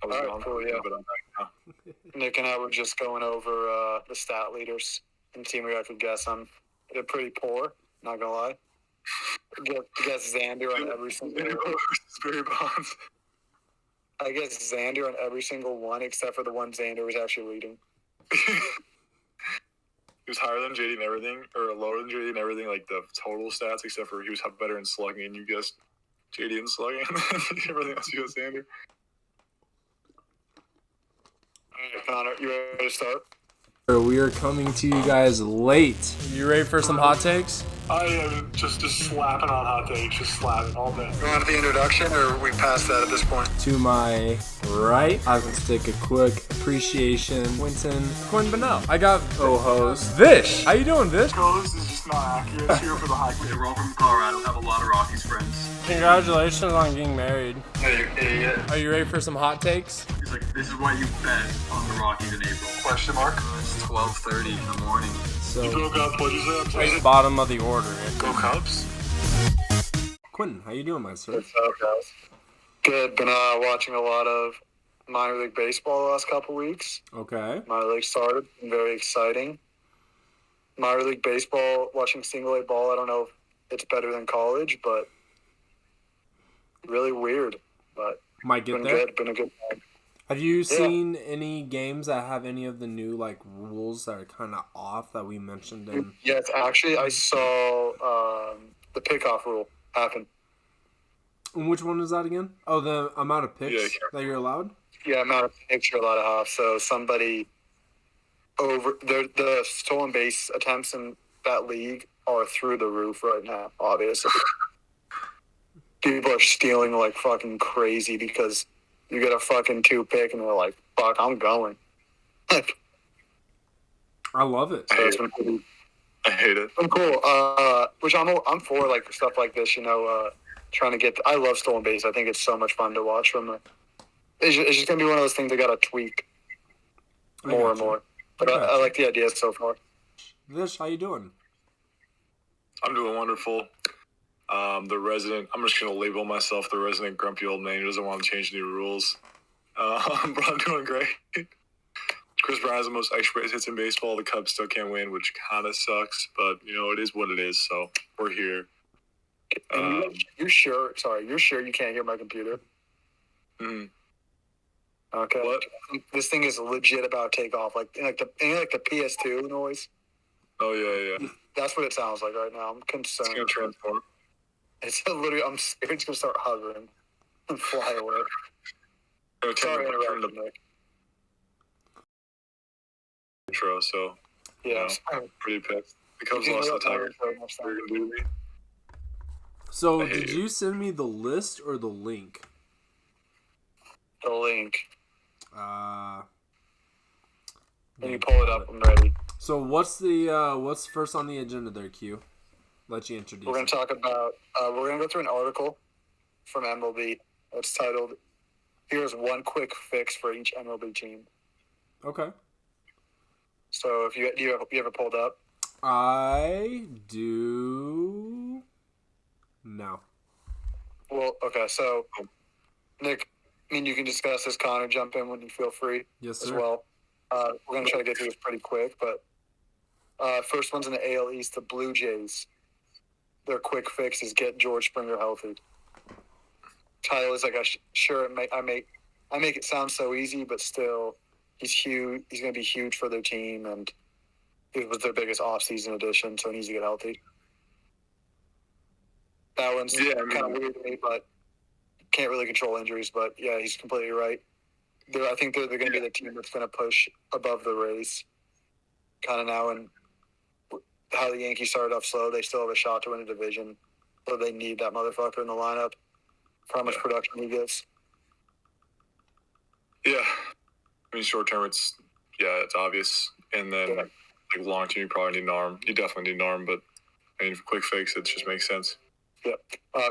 was All right, wrong, cool, yeah. but I'm back now. Nick and I were just going over the stat leaders and team we could guess on. They're pretty poor, not gonna lie. Guess Xander on every single one. Barry Bonds. I guess Xander on every single one except for the one Xander was actually leading. He was higher than JD and everything, or lower than JD and everything, like the total stats, except for he was better in slugging, and you guessed JD in slugging, and then everything else you guessed Xander. All right, Connor, you ready to start? We are coming to you guys late. You ready for some hot takes? I am just slapping on hot takes, just slapping all day. You want the introduction, or we past that at this point? To my right, I can take a quick appreciation. Quentin Beno. I got co-host Vish. How you doing, Vish? This is just not accurate. Here for the high grade. We're all from Colorado. Have a lot of Rockies friends. Congratulations on getting married. Hey, you idiot. Are you ready for some hot takes? He's like, this is why you bet on the Rockies in April. Question mark? It's 12:30 in the morning. So, You broke up. What'd you say? bottom of the order. Go Cubs. Quentin, how you doing, my sir? What's up, guys? Good. Been watching a lot of minor league baseball the last couple weeks. Okay. Minor league started. Been very exciting. Minor league baseball, watching single A ball, I don't know if it's better than college, but really weird. But Might get been there. good. Been a good time. Have you seen any games that have any of the new rules that are kind of off that we mentioned in? Yes, actually, I saw the pickoff rule happen. And which one is that again? Oh, the amount of picks that you're allowed? Yeah, amount of picks you're allowed to have. So somebody over the stolen base attempts in that league are through the roof right now. Obviously, people are stealing like fucking crazy because you get a fucking 2 pick and they're like, "Fuck, I'm going." I love it. So it's been pretty. I hate it. Been cool. Which I'm for like stuff like this. Trying to get. I love stolen base. I think it's so much fun to watch from the. It's just gonna be one of those things they gotta tweak more and more. But I like the idea so far. Vish, how you doing? I'm doing wonderful. The resident, I'm just going to label myself the resident grumpy old man who doesn't want to change any rules. But I'm doing great. Chris Bryant has the most extra base hits in baseball. The Cubs still can't win, which kind of sucks. But, it is what it is. So we're here. You're sure? Sorry, you're sure you can't hear my computer? Mm-hmm. Okay. What? This thing is legit about to take off. Like the PS2 noise. Oh, yeah. That's what it sounds like right now. I'm concerned. It's going to transform. It's literally. I'm scared it's gonna start hovering and fly away. Sorry, Turn the Nick. intro, so Yeah, I'm pretty pissed. The Cubs lost the Tigers. So, did you send me the list or the link? The link. When you pull it up, I'm ready. So, what's first on the agenda there, Q? Let you introduce. We're gonna talk about. We're gonna go through an article from MLB that's titled "Here's one quick fix for each MLB team." Okay. So, if you have it pulled up? I do. No. Well, okay. So, Nick, you can discuss this. Connor, jump in when you feel free. Yes, sir. As well. We're gonna try to get through this pretty quick, but first one's in the AL East. The Blue Jays. Their quick fix is get George Springer healthy. Title is like I make it sound so easy, but still, he's huge. He's going to be huge for their team, and it was their biggest offseason addition, so he needs to get healthy. That one's kind of weird to me, but can't really control injuries. But yeah, he's completely right. I think they're going to be the team that's going to push above the Rays, kind of now, and how the Yankees started off slow, they still have a shot to win a division. So they need that motherfucker in the lineup for how much production he gives. Yeah. Short term, it's obvious. And then, long term, you probably need an arm. You definitely need an arm, but, for quick fix, it just makes sense. Yep.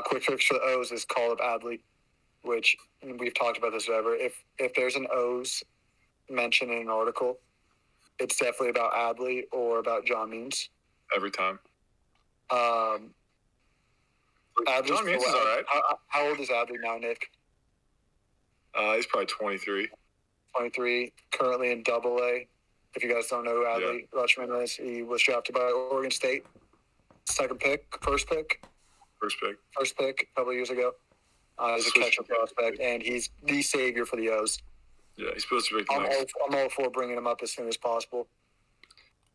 Quick fix for the O's is call up Adley, which we've talked about this forever. If there's an O's mentioned in an article, it's definitely about Adley or about John Means. Every time. Adley's John Means is all right. How old is Adley now, Nick? He's probably 23. 23, currently in Double-A. If you guys don't know who Adley Rutschman is, he was drafted by Oregon State. First pick a couple of years ago. He's a catcher prospect, and he's the savior for the O's. Yeah, he's supposed to be the next. I'm all for bringing him up as soon as possible.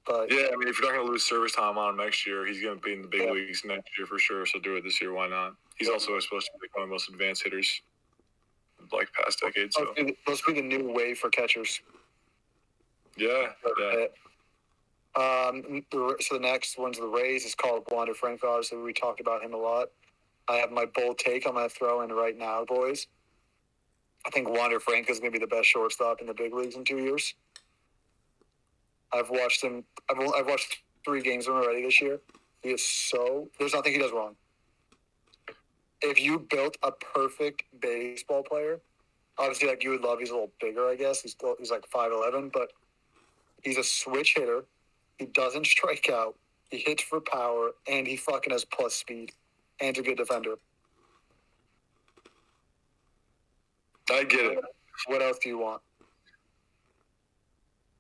But yeah, I mean, if you're not going to lose service time on him next year, he's going to be in the big leagues next year for sure. So do it this year. Why not? He's also supposed to be one of the most advanced hitters like past decades. So supposed to be the new wave for catchers. Yeah. So the next one's the Rays. It's called Wander Franco. Obviously, we talked about him a lot. I have my bold take I'm going to throw in right now, boys. I think Wander Franco is going to be the best shortstop in the big leagues in 2 years. I've watched him. I've watched 3 games of him already this year. He is so. There's nothing he does wrong. If you built a perfect baseball player, obviously, like you would love. He's a little bigger, I guess. He's like 5'11", but he's a switch hitter. He doesn't strike out. He hits for power, and he fucking has plus speed, and he's a good defender. I get it. What else do you want?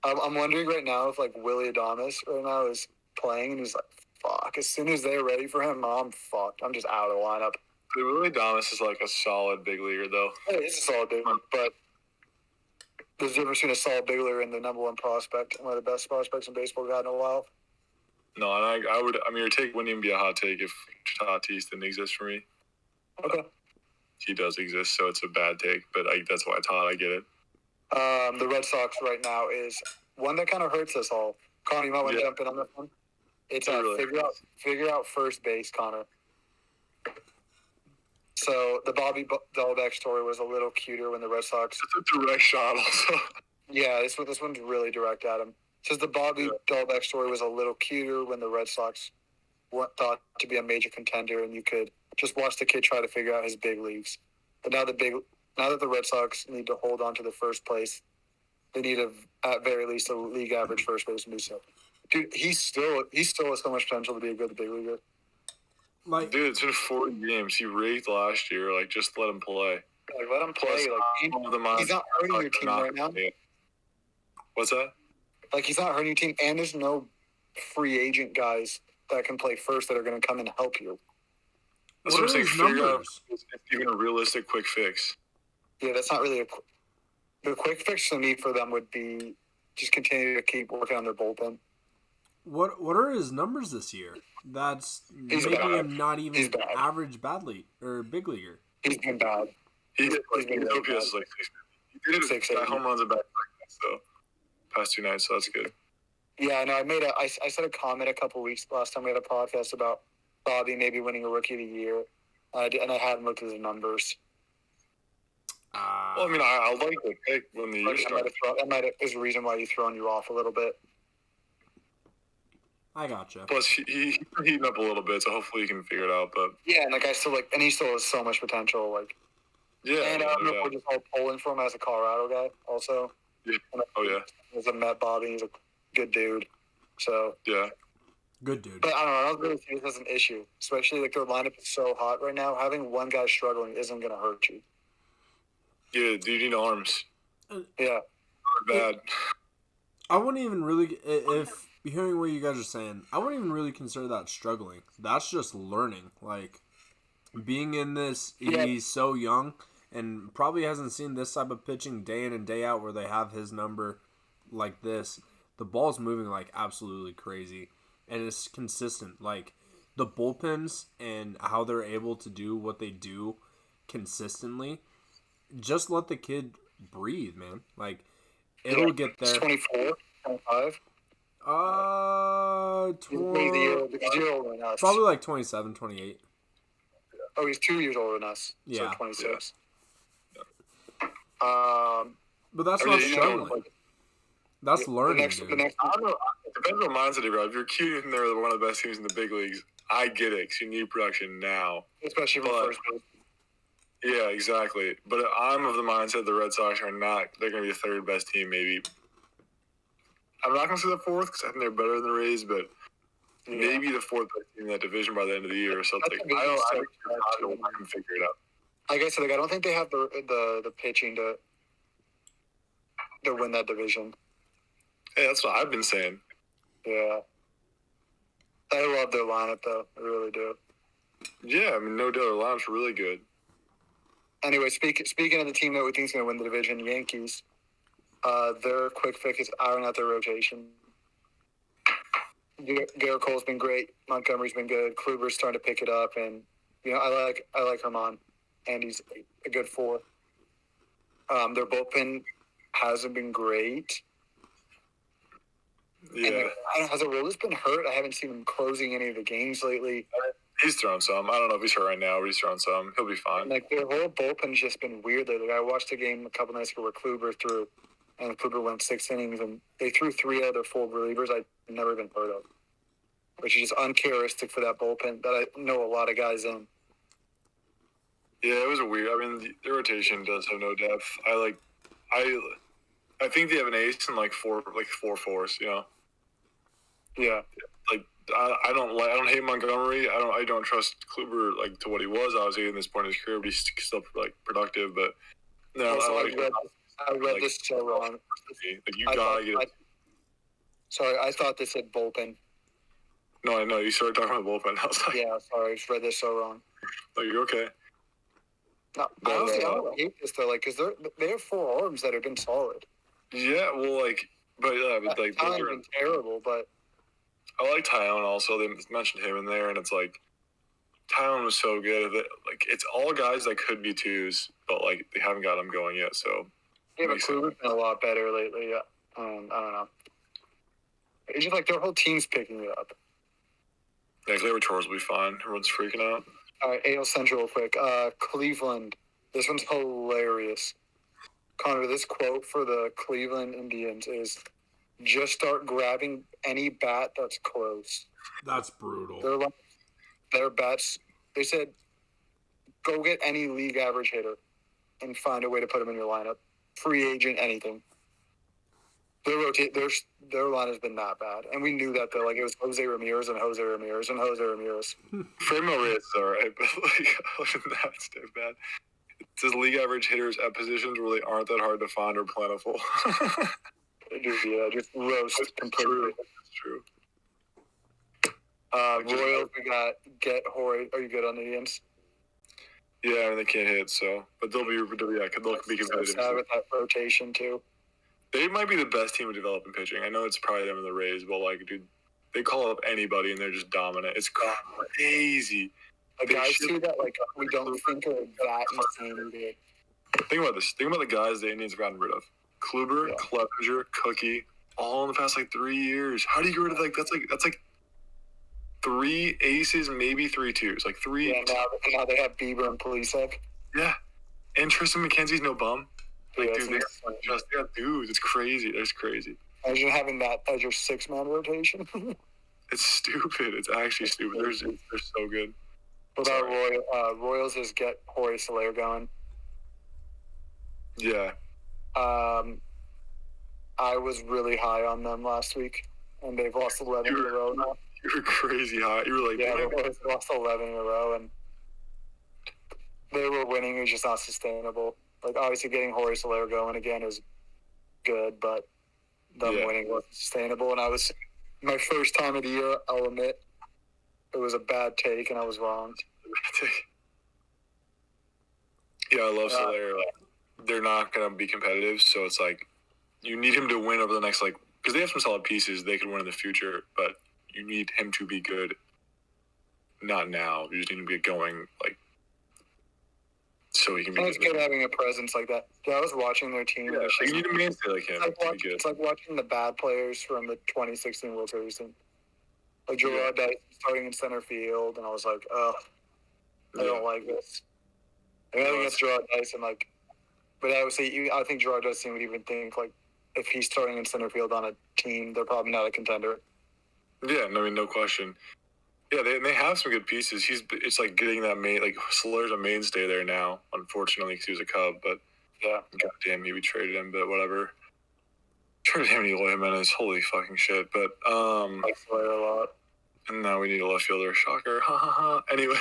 I'm wondering right now if, like, Willie Adames right now is playing, and he's like, fuck. As soon as they're ready for him, I'm fucked. I'm just out of the lineup. Willie Adames is like a solid big leaguer, though. Yeah, he's a solid big leaguer, but there's a difference between a solid big leaguer and the number one prospect, one of the best prospects in baseball we've had in a while. No, and I would. I mean, your take wouldn't even be a hot take if Tatis didn't exist for me. Okay. He does exist, so it's a bad take, but that's why I get it. The Red Sox right now is one that kind of hurts us all. Connor, you might want to jump in on that one. It's figure out first base, Connor. So the Bobby Dalbec story was a little cuter when the Red Sox. It's a direct shot, also. Yeah, this one's really direct at him. It says the Bobby Dalbec story was a little cuter when the Red Sox weren't thought to be a major contender, and you could just watch the kid try to figure out his big leagues. But now that the Red Sox need to hold on to the first place, they need at very least a league average first baseman do so. Dude, he still has so much potential to be a good big leaguer. Like, dude, it's been 4 games. He raked last year. Like, just let him play. Like, let him play. Like, he's not hurting your team right now. What's that? Like, he's not hurting your team, and there's no free agent guys that can play first that are going to come and help you. That's what I'm saying. Figure out if even a realistic quick fix. Yeah, that's not really the quick fix to me for them would be just continue to keep working on their bullpen. What are his numbers this year? That's making him not even average badly or big leaguer. He's been bad. He's been OPS like 6. He did 6 home runs and back so past 2 nights, so that's good. Yeah, I know. I said a comment a couple weeks last time we had a podcast about Bobby maybe winning a Rookie of the Year, and I hadn't looked at his numbers. Well, I mean, I like the pick when the year started. That is a reason why he's throwing you off a little bit. I gotcha. Plus, he's heating up a little bit, so hopefully he can figure it out. But yeah, and like and he still has so much potential. Like, yeah, and I don't know if we're just all pulling for him as a Colorado guy, also. Yeah. Oh yeah. As a Met Bobby, he's a good dude. So yeah, good dude. But I don't know. I don't really see this as an issue, especially like their lineup is so hot right now. Having one guy struggling isn't going to hurt you. Yeah, dude, you need arms. Yeah. Bad. I wouldn't even really, if hearing what you guys are saying, I wouldn't even really consider that struggling. That's just learning. Like, being in this, he's so young and probably hasn't seen this type of pitching day in and day out where they have his number like this. The ball's moving like absolutely crazy, and it's consistent. Like, the bullpens and how they're able to do what they do consistently, just let the kid breathe, man. Like, it'll get there. 24, 25? Probably like 27, 28. Oh, he's 2 years older than us. Yeah. So 26. Yeah. But that's not struggling. That's learning, I don't know. It depends on mindset, bro. If you're cute and they're one of the best teams in the big leagues, I get it, because you need production now. Especially from first base. Yeah, exactly. But I'm of the mindset the Red Sox are not. They're going to be the third best team, maybe. I'm not going to say the fourth, because I think they're better than the Rays, but maybe the fourth best team in that division by the end of the year or something. I can figure it out. like I said, like I don't think they have the pitching to win that division. Hey, that's what I've been saying. Yeah. I love their lineup, though. I really do. Yeah, I mean, no doubt their lineup's really good. Anyway, speaking of the team that we think is going to win the division, Yankees, their quick fix is iron out their rotation. Garrett Cole's been great. Montgomery's been good. Kluber's starting to pick it up, and I like Herman, and he's a good 4. Their bullpen hasn't been great. Yeah. Has Aroldis been hurt? I haven't seen him closing any of the games lately. He's thrown some. I don't know if he's hurt right now, but he's thrown some. He'll be fine. Like, their whole bullpen's just been weird lately. I watched a game a couple nights ago where Kluber threw, and Kluber went 6 innings, and they threw 3 other 4 relievers I'd never even heard of, which is just uncharacteristic for that bullpen that I know a lot of guys in. Yeah, it was a weird. I mean, the rotation does have no depth. I think they have an ace and like 4 fours. Yeah. Like I don't hate Montgomery. I don't trust Kluber like to what he was obviously in this point in his career, but he's still like productive. But no, Also, I read this so wrong. Like you gotta get. Sorry, I thought this said bullpen. No, I know you started talking about bullpen. I was like, yeah, sorry, I just read this so wrong. No, you're okay. No, honestly, I don't hate this though, like, because they have 4 arms that have been solid. Yeah, well, like, but like those are been terrible, but I like Tyone also. They mentioned him in there, and it's like Tyone was so good. Like, it's all guys that could be 2s, but like they haven't got them going yet. So yeah, but Kluber's been a lot better lately. I don't know. It's just like their whole team's picking it up. Yeah, Gleyber Torres will be fine. Everyone's freaking out. All right, AL Central real quick. Cleveland. This one's hilarious. Connor, this quote for the Cleveland Indians is, just start grabbing any bat that's close. That's brutal. Their bats, they said, go get any league average hitter and find a way to put them in your lineup. Free agent, anything. Their line has been that bad. And we knew that, though. Like, it was Jose Ramirez and Jose Ramirez and Jose Ramirez. Fremont Reyes is all right, but like, other than that, it's too bad. It says league average hitters at positions really aren't that hard to find or plentiful. Just roast completely. That's true. Royals, we got Get Hoy. Are you good on Indians? Yeah, I mean, they can't hit, so. But they'll be competitive. Sad with that rotation, too. They might be the best team of developing pitching. I know it's probably them and the Rays, but, like, dude, they call up anybody and they're just dominant. It's crazy. Like, guys too that, like, we don't think are that insane. Think about this. Think about the guys the Indians have gotten rid of. Kluber, Clevenger, Cookie, all in the past, like, 3 years. How do you get rid of, like, that's like 3 aces, maybe 3 2s. Like, 3. Yeah, now they have Bieber and Plesac. Yeah. And Tristan McKenzie's no bum. Like, Yeah, dude, they got dudes. It's crazy. It's crazy. Imagine having that as your 6-man rotation. It's stupid. It's actually stupid. They're so good. What about Royals is get Jorge Soler going. Yeah. I was really high on them last week, and they've lost 11 in a row now. You were crazy high. You were like, yeah, they've lost 11 in a row, and they were winning. It was just not sustainable. Like, obviously, getting Jorge Soler going again is good, but them winning wasn't sustainable. And my first time of the year, I'll admit, it was a bad take, and I was wrong. Yeah, I love Soler. They're not going to be competitive, so it's like you need him to win over the next, like, because they have some solid pieces they could win in the future, but you need him to be good. Not now. You just need to get going, like, so he can be good. It's good having a presence like that. Yeah, I was watching their team. Yeah, you need a mainstay like him. It's like watching the bad players from the 2016 World Series team. Like Gerard Dyson starting in center field, and I was like, I don't like this. I think it's Gerard Dyson, like, but I think Gerard Dyson would even think, like, if he's starting in center field on a team, they're probably not a contender. Yeah, no question. Yeah, they have some good pieces. It's like getting that Soler's a mainstay there now, unfortunately, because he was a Cub. But yeah, goddamn, maybe traded him, but whatever. Traded him and Eloy Jimenez, holy fucking shit. But I like Soler a lot. And now we need a left fielder. Shocker, ha ha ha. Anyway,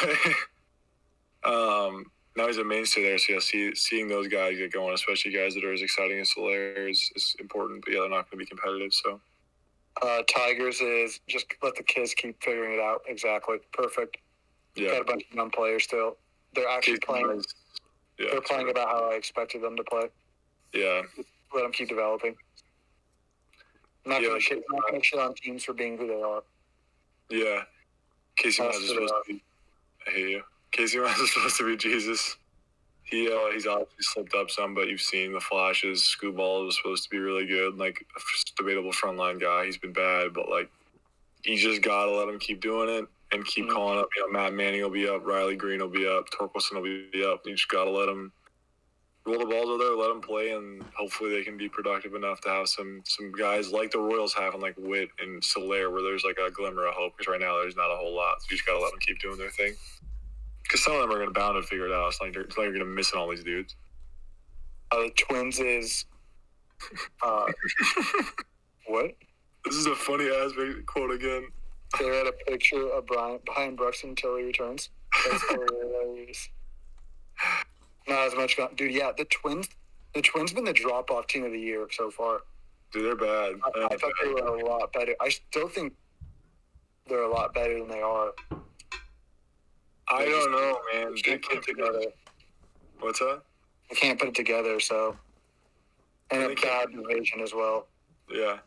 now he's a mainstay there. So yeah, seeing those guys get going, especially guys that are as exciting as Soler, is important. But yeah, they're not going to be competitive. So Tigers is just let the kids keep figuring it out. Exactly, perfect. yeah, Got a bunch of young players still. They're actually playing. Yeah, they're playing about how I expected them to play. Yeah, Let them keep developing. Not going to shit on teams for being who they are. Yeah, Casey Mize is supposed to be. I hate you. Casey Mize is supposed to be Jesus. He's obviously slipped up some, but you've seen the flashes. Scoot Ball was supposed to be really good, like a debatable frontline guy. He's been bad, but like you just gotta let him keep doing it and keep calling up. You know, Matt Manning will be up, Riley Green will be up, Torkelson will be up. You just gotta let him roll the balls out there, let them play, and hopefully they can be productive enough to have some guys like the Royals having like Witt and Soler, where there's like a glimmer of hope. Because right now there's not a whole lot, so you just gotta let them keep doing their thing. Because some of them are gonna bound and figure it out. It's like you're gonna miss all these dudes. The Twins is what? This is a funny ass quote again. They had a picture of Brian Brooks until he returns. That's hilarious. Not as much fun. Dude, yeah, the Twins been the drop-off team of the year so far. Dude, they're bad. I thought they were a lot better. I still think they're a lot better than they are. I don't know, man. They can't put it together. What's that? They can't put it together, so. And a bad division as well. Yeah.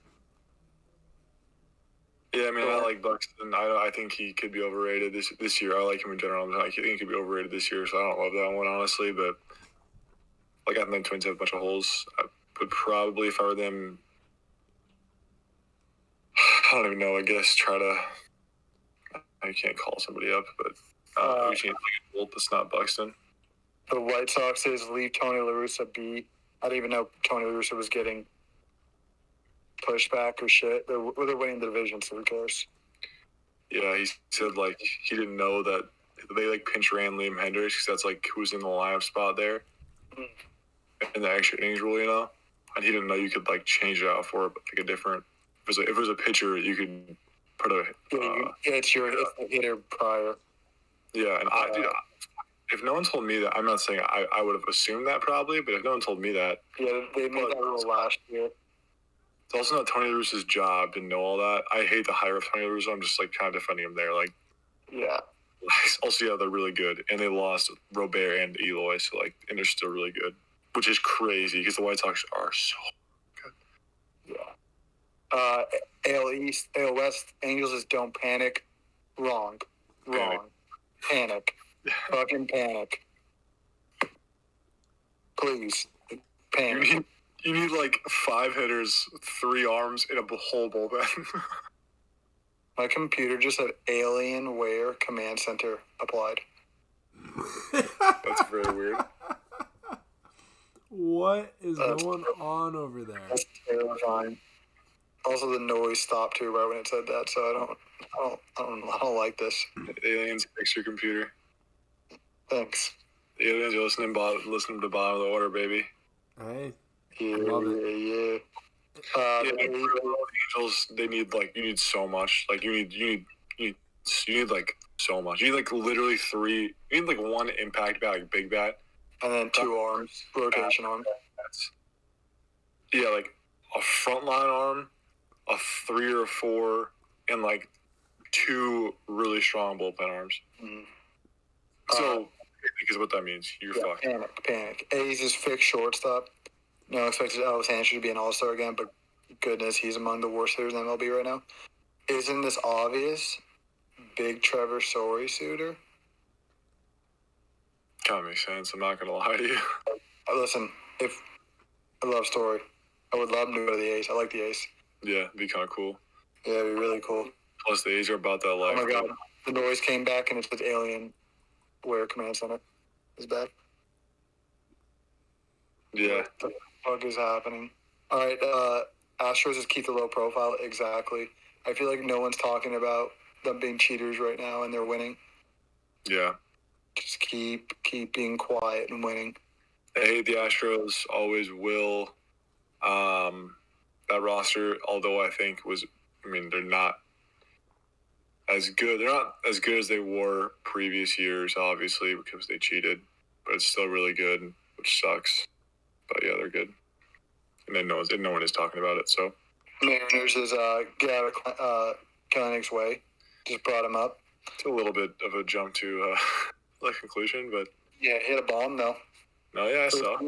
Yeah, I mean, I like Buxton. I think he could be overrated this year. I like him in general. I think he could be overrated this year, so I don't love that one, honestly. But, like, I think the Twins have a bunch of holes. I would probably, if I were them, I don't even know, I guess, try to – I can't call somebody up, but we can't like a Bolt that's not Buxton. The White Sox is leave Tony La Russa be. I didn't even know Tony La Russa was getting pushback or shit. They're winning the division, so who cares? Yeah, he said, like, he didn't know that they, like, pinch ran Liam Hendricks because that's, like, who's in the lineup spot there in the extra innings rule, you know? And he didn't know you could, like, change it out for, like, a different – if it was a pitcher, you could put a it's the hitter prior. Yeah, and if no one told me that, I'm not saying I would have assumed that probably, but if no one told me that. Yeah, they made that rule last year. It's also not Tony La Russa's job to know all that. I hate the hire of Tony La Russa. I'm just like kind of defending him there. Like, yeah. Also, yeah, they're really good, and they lost Robert and Eloy, so like, and they're still really good, which is crazy because the White Sox are so good. Yeah. AL East, AL West, Angels is don't panic. Wrong. Panic. Fucking panic. Please. Panic. You need like 5 hitters, 3 arms, and a whole bullpen. My computer just said Alienware Command Center applied. That's very weird. What is going on over there? That's terrifying. Also, the noise stopped too right when it said that, so I don't like this. Aliens fix your computer. Thanks. The aliens are listening to the bottom of the order, baby. Hey. Yeah. The Angels, they need you need so much. Like you need like so much. You need like literally 3. You need like 1 impact bat, like big bat, and then 2 arms, rotation arm. Yeah, like a frontline arm, a 3 or 4, and like 2 really strong bullpen arms. Mm-hmm. So, because what that means, you're fucked. Panic. A's is fixed shortstop. No expected Elvis Hansher to be an all-star again, but goodness, he's among the worst hitters in MLB right now. Isn't this obvious? Big Trevor Story suitor? Kind of makes sense. I'm not going to lie to you. Listen, I love Story. I would love him to go to the A's. I like the A's. Yeah, it'd be kind of cool. Yeah, it'd be really cool. Plus, the A's are about that life. Oh my God. The noise came back, and it's with Alienware Command Center. It's bad. Yeah. What the fuck is happening? All right, Astros is keep the low profile. Exactly. I feel like no one's talking about them being cheaters right now, and they're winning. Yeah. Just keep being quiet and winning. I hate the Astros. Always will. That roster, although I think they're not as good. They're not as good as they were previous years, obviously, because they cheated. but it's still really good, which sucks. But yeah, they're good. And then no one is talking about it, so. Mariners is get out of Kellenig's way. Just brought him up. It's a little bit of a jump to the conclusion, but. Yeah, he hit a bomb, though. No, yeah, I saw.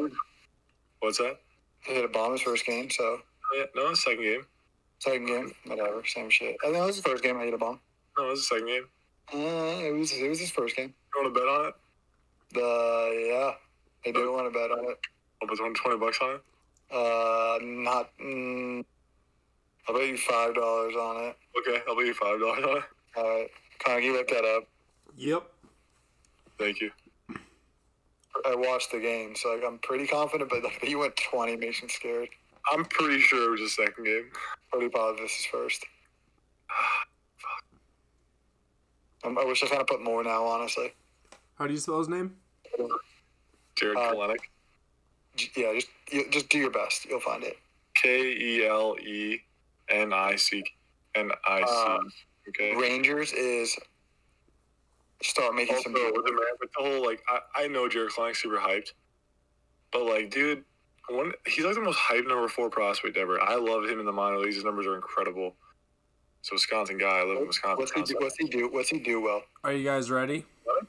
What's that? He hit a bomb his first game, so. Yeah, no, second game. Second game, whatever, same shit. I think it was his first game I hit a bomb. No, it was the second game. It was his first game. You want to bet on it? Yeah, I do want to bet on it. I'll put $20 on it. I'll bet you $5 on it. Okay, I'll bet you $5 on it. All right, Connor, you look that up. Yep. Thank you. I watched the game, so like, I'm pretty confident, but like, you went 20 makes me scared. I'm pretty sure it was the second game. Pretty positive this is first. I wish I kind of put more now, honestly. How do you spell his name? Jared Kelenic. Yeah, just do your best. You'll find it. Kelenic. Okay. Rangers is start making Also, some. with the whole like, I know Jared Kelenic's super hyped, but like, dude, he's like the most hyped number 4 prospect ever. I love him in the minor leagues. His numbers are incredible. So Wisconsin guy, I live in Wisconsin. What's he do well? Are you guys ready? What?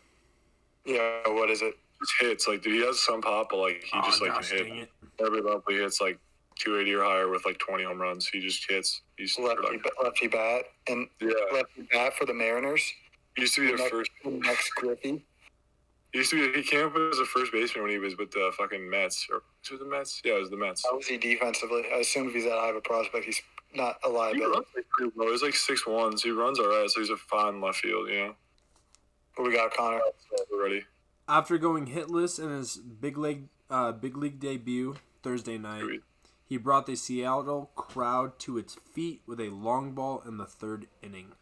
Yeah, what is it? Just hits. Like, dude, he has some pop, but like he just like can hit. Every level he hits like 280 or higher with like 20 home runs. He just hits. He's lefty bat and lefty bat for the Mariners. He used to be first. Next Griffey. He came up as a first baseman when he was with the fucking Mets. Or was it the Mets? Yeah, it was the Mets. How was he defensively? I assume if he's that high of a prospect, he's not a liability. He runs like pretty low. He's like 6'1", so he runs all right. So he's a fine left field, you know. What we got, Connor? We're ready. After going hitless in his big league debut Thursday night, he brought the Seattle crowd to its feet with a long ball in the 3rd inning.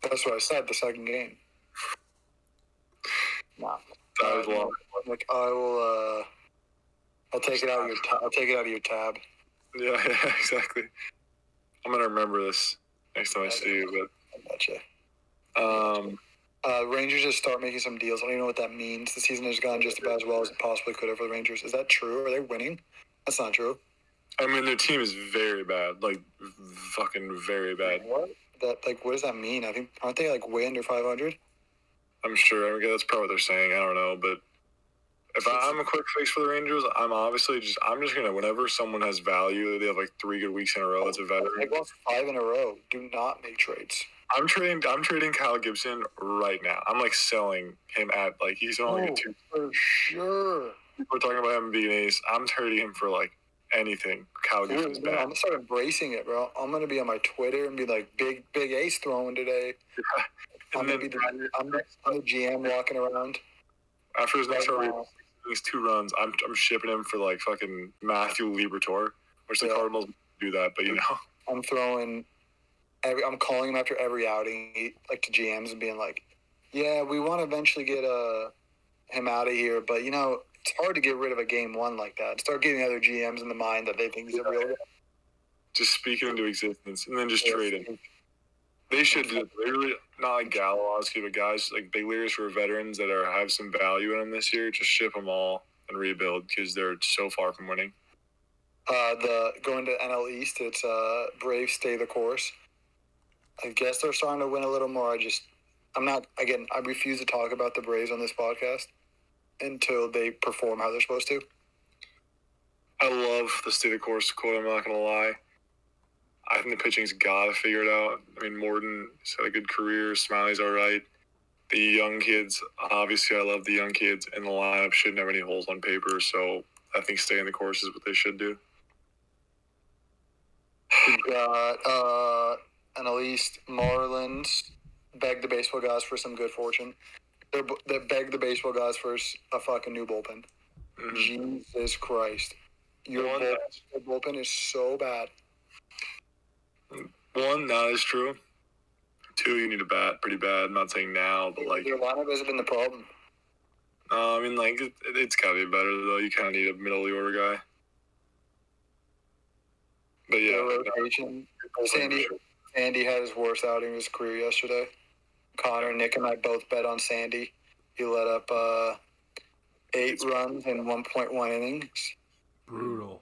That's what I said. The second game. Nah. That was long. Like I will. I'll take it out of your. I'll take it out of your tab. Yeah, exactly. I'm gonna remember this next time I see you. But I gotcha. Rangers just start making some deals. I don't even know what that means. The season has gone just about as well as it possibly could have for the Rangers. Is that true? Are they winning? That's not true. I mean, their team is very bad. Like, fucking very bad. What? What does that mean? I think aren't they like way under 500? I'm sure. I mean, that's probably what they're saying. I don't know, but if I'm a quick fix for the Rangers, I'm just gonna, whenever someone has value, they have like 3 good weeks in a row. It's a veteran. They lost 5 in a row. Do not make trades. I'm trading Kyle Gibson right now. I'm like selling him at like he's only like 2. For sure. We're talking about him being an ace. I'm trading him for like anything. Kyle Gibson's bad. I'm gonna start embracing it, bro. I'm gonna be on my Twitter and be like, big ace throwing today. Yeah. I'm the GM walking around. After his next RBI, these 2 runs, I'm shipping him for like fucking Matthew Liberatore, which the Cardinals do that, but you know. I'm calling him after every outing, like to GMs and being like, yeah, we want to eventually get him out of here, but you know, it's hard to get rid of a game 1 like that. Start getting other GMs in the mind that they think he's a real guy. Just speak it into existence and then just trade him. They should do it. They really, not like Gallo, honestly, but guys like big leaguers who are veterans that have some value in them this year, just ship them all and rebuild because they're so far from winning. Going to NL East, it's Braves stay the course. I guess they're starting to win a little more. I refuse to talk about the Braves on this podcast until they perform how they're supposed to. I love the stay the course quote, I'm not going to lie. I think the pitching's got to figure it out. I mean, Morton's had a good career. Smiley's all right. The young kids, obviously I love the young kids, and the lineup shouldn't have any holes on paper, so I think staying the course is what they should do. We've got NL East, Marlins beg the baseball guys for some good fortune. They beg the baseball guys for a fucking new bullpen. Mm-hmm. Jesus Christ. Your bullpen is so bad. 1, that is true. 2, you need a bat pretty bad. I'm not saying now, but like your lineup hasn't been the problem. I mean, like it's got to be better though. You kind of need a middle of the order guy. But yeah, rotation. Sandy had his worst outing of his career yesterday. Connor, Nick, and I both bet on Sandy. He let up 8 runs in 1.1 innings. Brutal.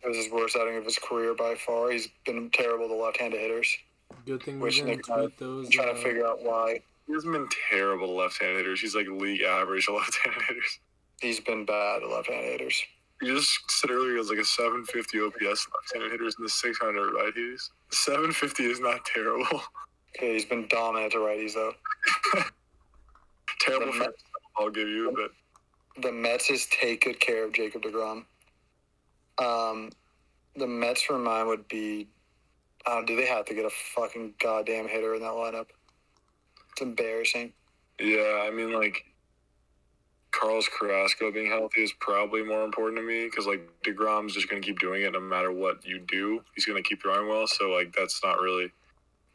It was his worst outing of his career by far. He's been terrible to left-handed hitters. Good thing we didn't tweet those. I'm trying to figure out why. He hasn't been terrible to left-handed hitters. He's like league average to left-handed hitters. He's been bad to lefty-handed hitters. You just said earlier he has like a 750 OPS left-handed hitters and the 600 righties. 750 is not terrible. Okay, he's been dominant to righties, though. Terrible for I'll give you, but the Mets just take good care of Jacob deGrom. The Mets for mine would be, do they have to get a fucking goddamn hitter in that lineup? It's embarrassing. Yeah, I mean, like, Carlos Carrasco being healthy is probably more important to me because, like, DeGrom's just going to keep doing it no matter what you do. He's going to keep throwing well, so, like, that's not really...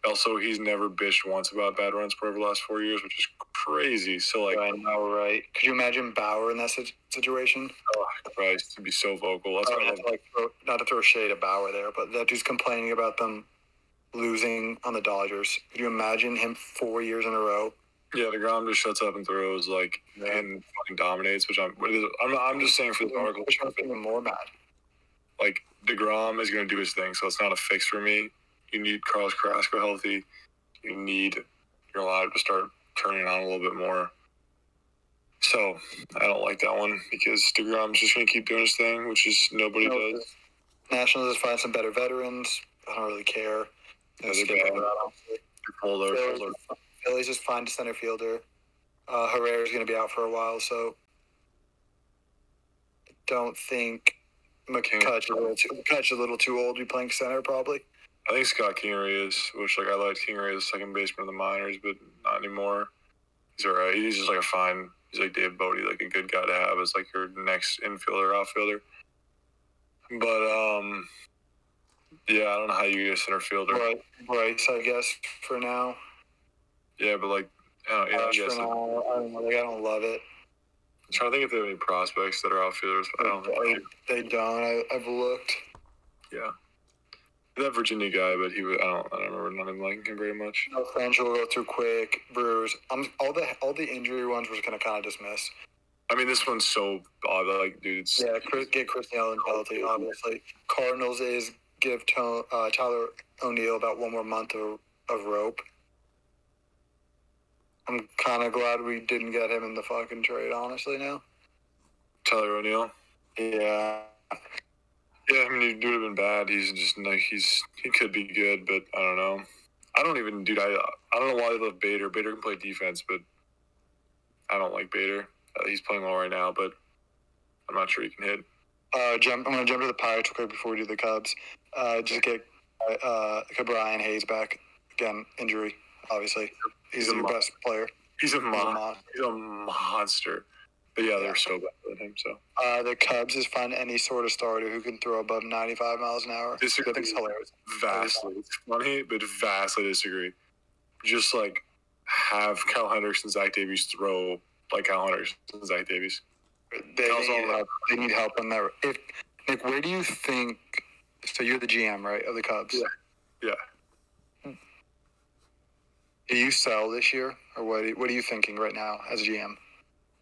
Also, he's never bitched once about bad runs per over the last 4 years, which is crazy. So, like... I know, right? Could you imagine Bauer in that situation? Oh, Christ, to be so vocal. That's not to throw shade at Bauer there, but that dude's complaining about them losing on the Dodgers. Could you imagine him 4 years in a row? Yeah, DeGrom just shuts up and throws, like, and fucking dominates, which I'm just saying for the article. Which one's even more mad? Like, DeGrom is going to do his thing, so it's not a fix for me. You need Carlos Carrasco healthy. You need your lineup to start turning on a little bit more. So, I don't like that one because DeGrom's just going to keep doing his thing, which is nobody does. Nationals just find some better veterans. I don't really care. Yeah, they're bad. Phillies just find a center fielder. Herrera's going to be out for a while, so I don't think McCutche's a little too old to be playing center, probably. I think Scott Kiermaier is, which, like, I liked Kiermaier as a second baseman in the minors, but not anymore. He's all right. He's just, like, he's like Dave Bodie, like, a good guy to have as, like, your next infielder, outfielder. But, yeah, I don't know how you get a center fielder. Bryce, I guess, for now. Yeah, but, like, I guess. For now, I don't love it. I'm trying to think if they have any prospects that are outfielders, but I don't think they don't. I've looked. Yeah. That Virginia guy, but I don't remember not even liking him very much. No, French will go through quick. Brewers. All the injury ones we're going to kind of dismiss. I mean, this one's so odd. Like, dude, it's... Yeah, get Chris Neal and penalty, obviously. Cardinals is give Tyler O'Neill about one more month of rope. I'm kind of glad we didn't get him in the fucking trade, honestly, now. Tyler O'Neill? Yeah. Yeah, I mean, he would have been bad. He's just, like, he could be good, but I don't know. I don't know why they love Bader. Bader can play defense, but I don't like Bader. He's playing well right now, but I'm not sure he can hit. I'm going to jump to the Pirates real quick before we do the Cubs. Just get Brian Hayes back. Again, injury, obviously. He's your best player. He's a monster. But yeah, they're so bad with him. So the Cubs just find any sort of starter who can throw above 95 miles an hour. Disagree. I think it's hilarious. Vastly. It's funny, but vastly disagree. Just, like, have Kyle Hendricks and Zach Davies throw like Kyle Hendricks and Zach Davies. They need help on that. Nick, where do you think... So you're the GM, right, of the Cubs? Yeah. Do you sell this year? Or what are you thinking right now as a GM?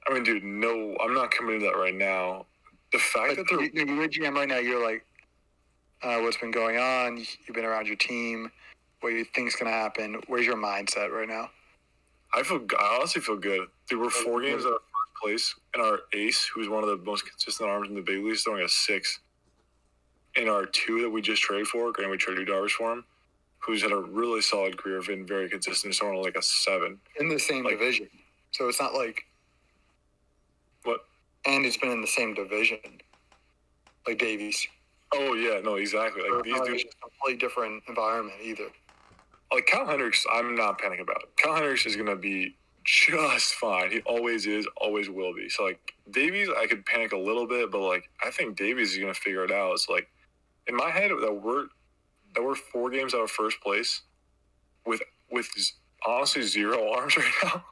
I mean, dude, no, I'm not committing to that right now. The fact that you're a GM right now, you're like, what's been going on? You've been around your team. What do you think's going to happen? Where's your mindset right now? I honestly feel good. There were 4 games out of first place, and our ace, who's one of the most consistent arms in the big leagues, throwing a 6. And our 2 that we just traded for, and we traded Darvish for him, who's had a really solid career, been very consistent, throwing like a 7. In the same division. So it's not like... What? And it's been in the same division. Like Davies. Oh, yeah, no, exactly. Like, these dudes... It's a completely different environment, either. Like, Kyle Hendricks, I'm not panicking about it. Kyle Hendricks is going to be just fine. He always is, always will be. So, like, Davies, I could panic a little bit, but, like, I think Davies is going to figure it out. So, like, in my head, that we're 4 games out of first place with honestly 0 arms right now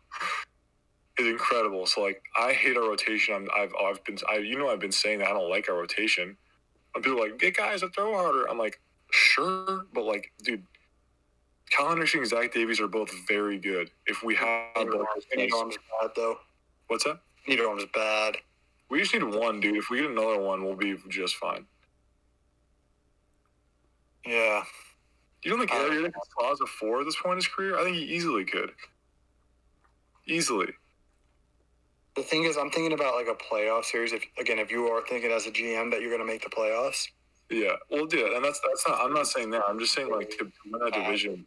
is incredible. So, like, I hate our rotation. I've been saying that I don't like our rotation. And people are like, get guys to throw harder. I'm like, sure, but, like, dude, Kyle Hendricks and Zach Davies are both very good. If we have arms bad, though. What's that? Neither one was bad. We just need one, dude. If we get another one, we'll be just fine. Yeah. You don't think Ariel can clause a 4 at this point in his career? I think he easily could. Easily. The thing is, I'm thinking about like a playoff series. If you are thinking as a GM that you're going to make the playoffs. Yeah. Well, yeah, and that's not. I'm not saying that. I'm just saying like to win that division.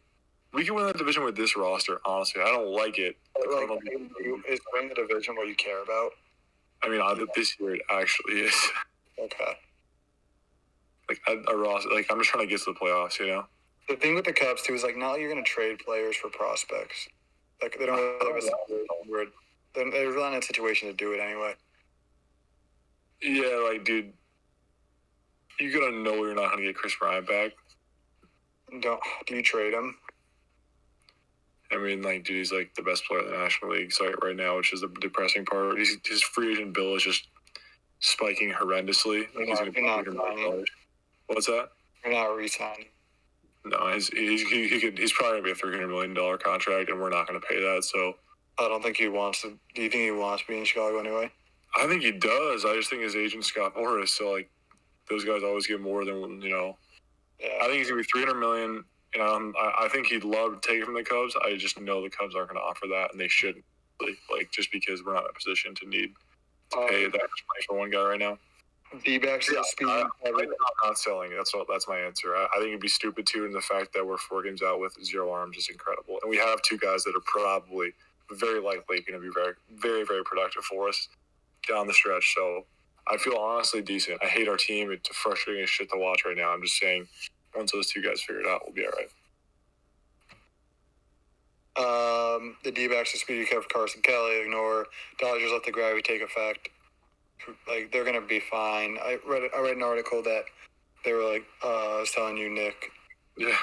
We can win that division with this roster. Honestly, I don't like it. Is winning the division what you care about? I mean, this year it actually is. Okay. Like a roster. Like I'm just trying to get to the playoffs. You know. The thing with the Cubs too is like now you're going to trade players for prospects. Like they don't really have a weird. They're really in a situation to do it anyway. Yeah, like dude, you gotta know you're not gonna get Chris Bryant back. Do you trade him? I mean, like, dude, he's like the best player in the National League right now, which is the depressing part. His free agent bill is just spiking horrendously. Like he's gonna be What's that? You're not re-signing. No, he's probably gonna be a $300 million contract, and we're not gonna pay that. So I don't think he wants to. Do you think he wants to be in Chicago anyway? I think he does. I just think his agent Scott Morris. So like, those guys always get more than Yeah. I think he's gonna be $300 million, and I think he'd love to take it from the Cubs. I just know the Cubs aren't gonna offer that, and they shouldn't. Like just because we're not in a position to need to pay that much money for one guy right now. D-backs I'm not selling. That's my answer. I think it'd be stupid too, and the fact that we're 4 games out with 0 arms is incredible, and we have 2 guys that are probably very likely going to be very, very, very productive for us down the stretch. So I feel honestly decent. I hate our team. It's frustrating as shit to watch right now. I'm just saying, once those 2 guys figure it out, we'll be all right. The D-backs are speedy cut for Carson Kelly. Ignore Dodgers let the gravity take effect. Like they're gonna be fine. I read an article that they were like, I was telling you, Nick. Yeah.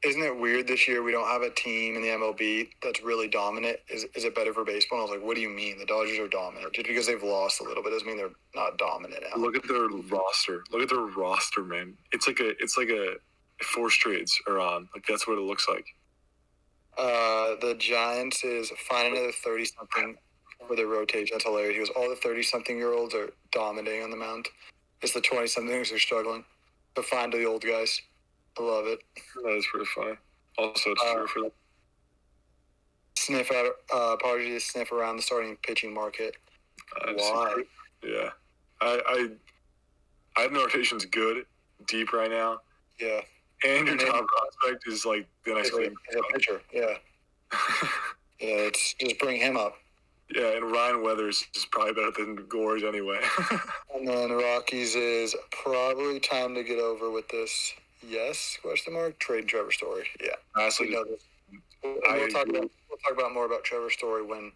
Isn't it weird this year we don't have a team in the MLB that's really dominant? Is it better for baseball? And I was like, what do you mean? The Dodgers are dominant. Just because they've lost a little bit doesn't mean they're not dominant now. Look at their roster, man. It's like a 4 straights are on. Like that's what it looks like. The Giants is finding another 30-something for their rotation. That's hilarious. He goes, all the 30-something-year-olds are dominating on the mound. It's the 20-somethings who are struggling. But find the old guys. I love it. That is pretty funny. Also, it's true for them. Sniff out, apologies, sniff around the starting pitching market. Why? Yeah. I have no rotation's good, deep right now. Yeah. And your top prospect is like the next He's a pitcher, yeah. Yeah, it's just bring him up. Yeah, and Ryan Weathers is probably better than Gores anyway. And then Rockies is probably time to get over with this. Yes? Question mark. Trade Trevor Story. Yeah. Honestly, we know this. We'll talk about more about Trevor Story when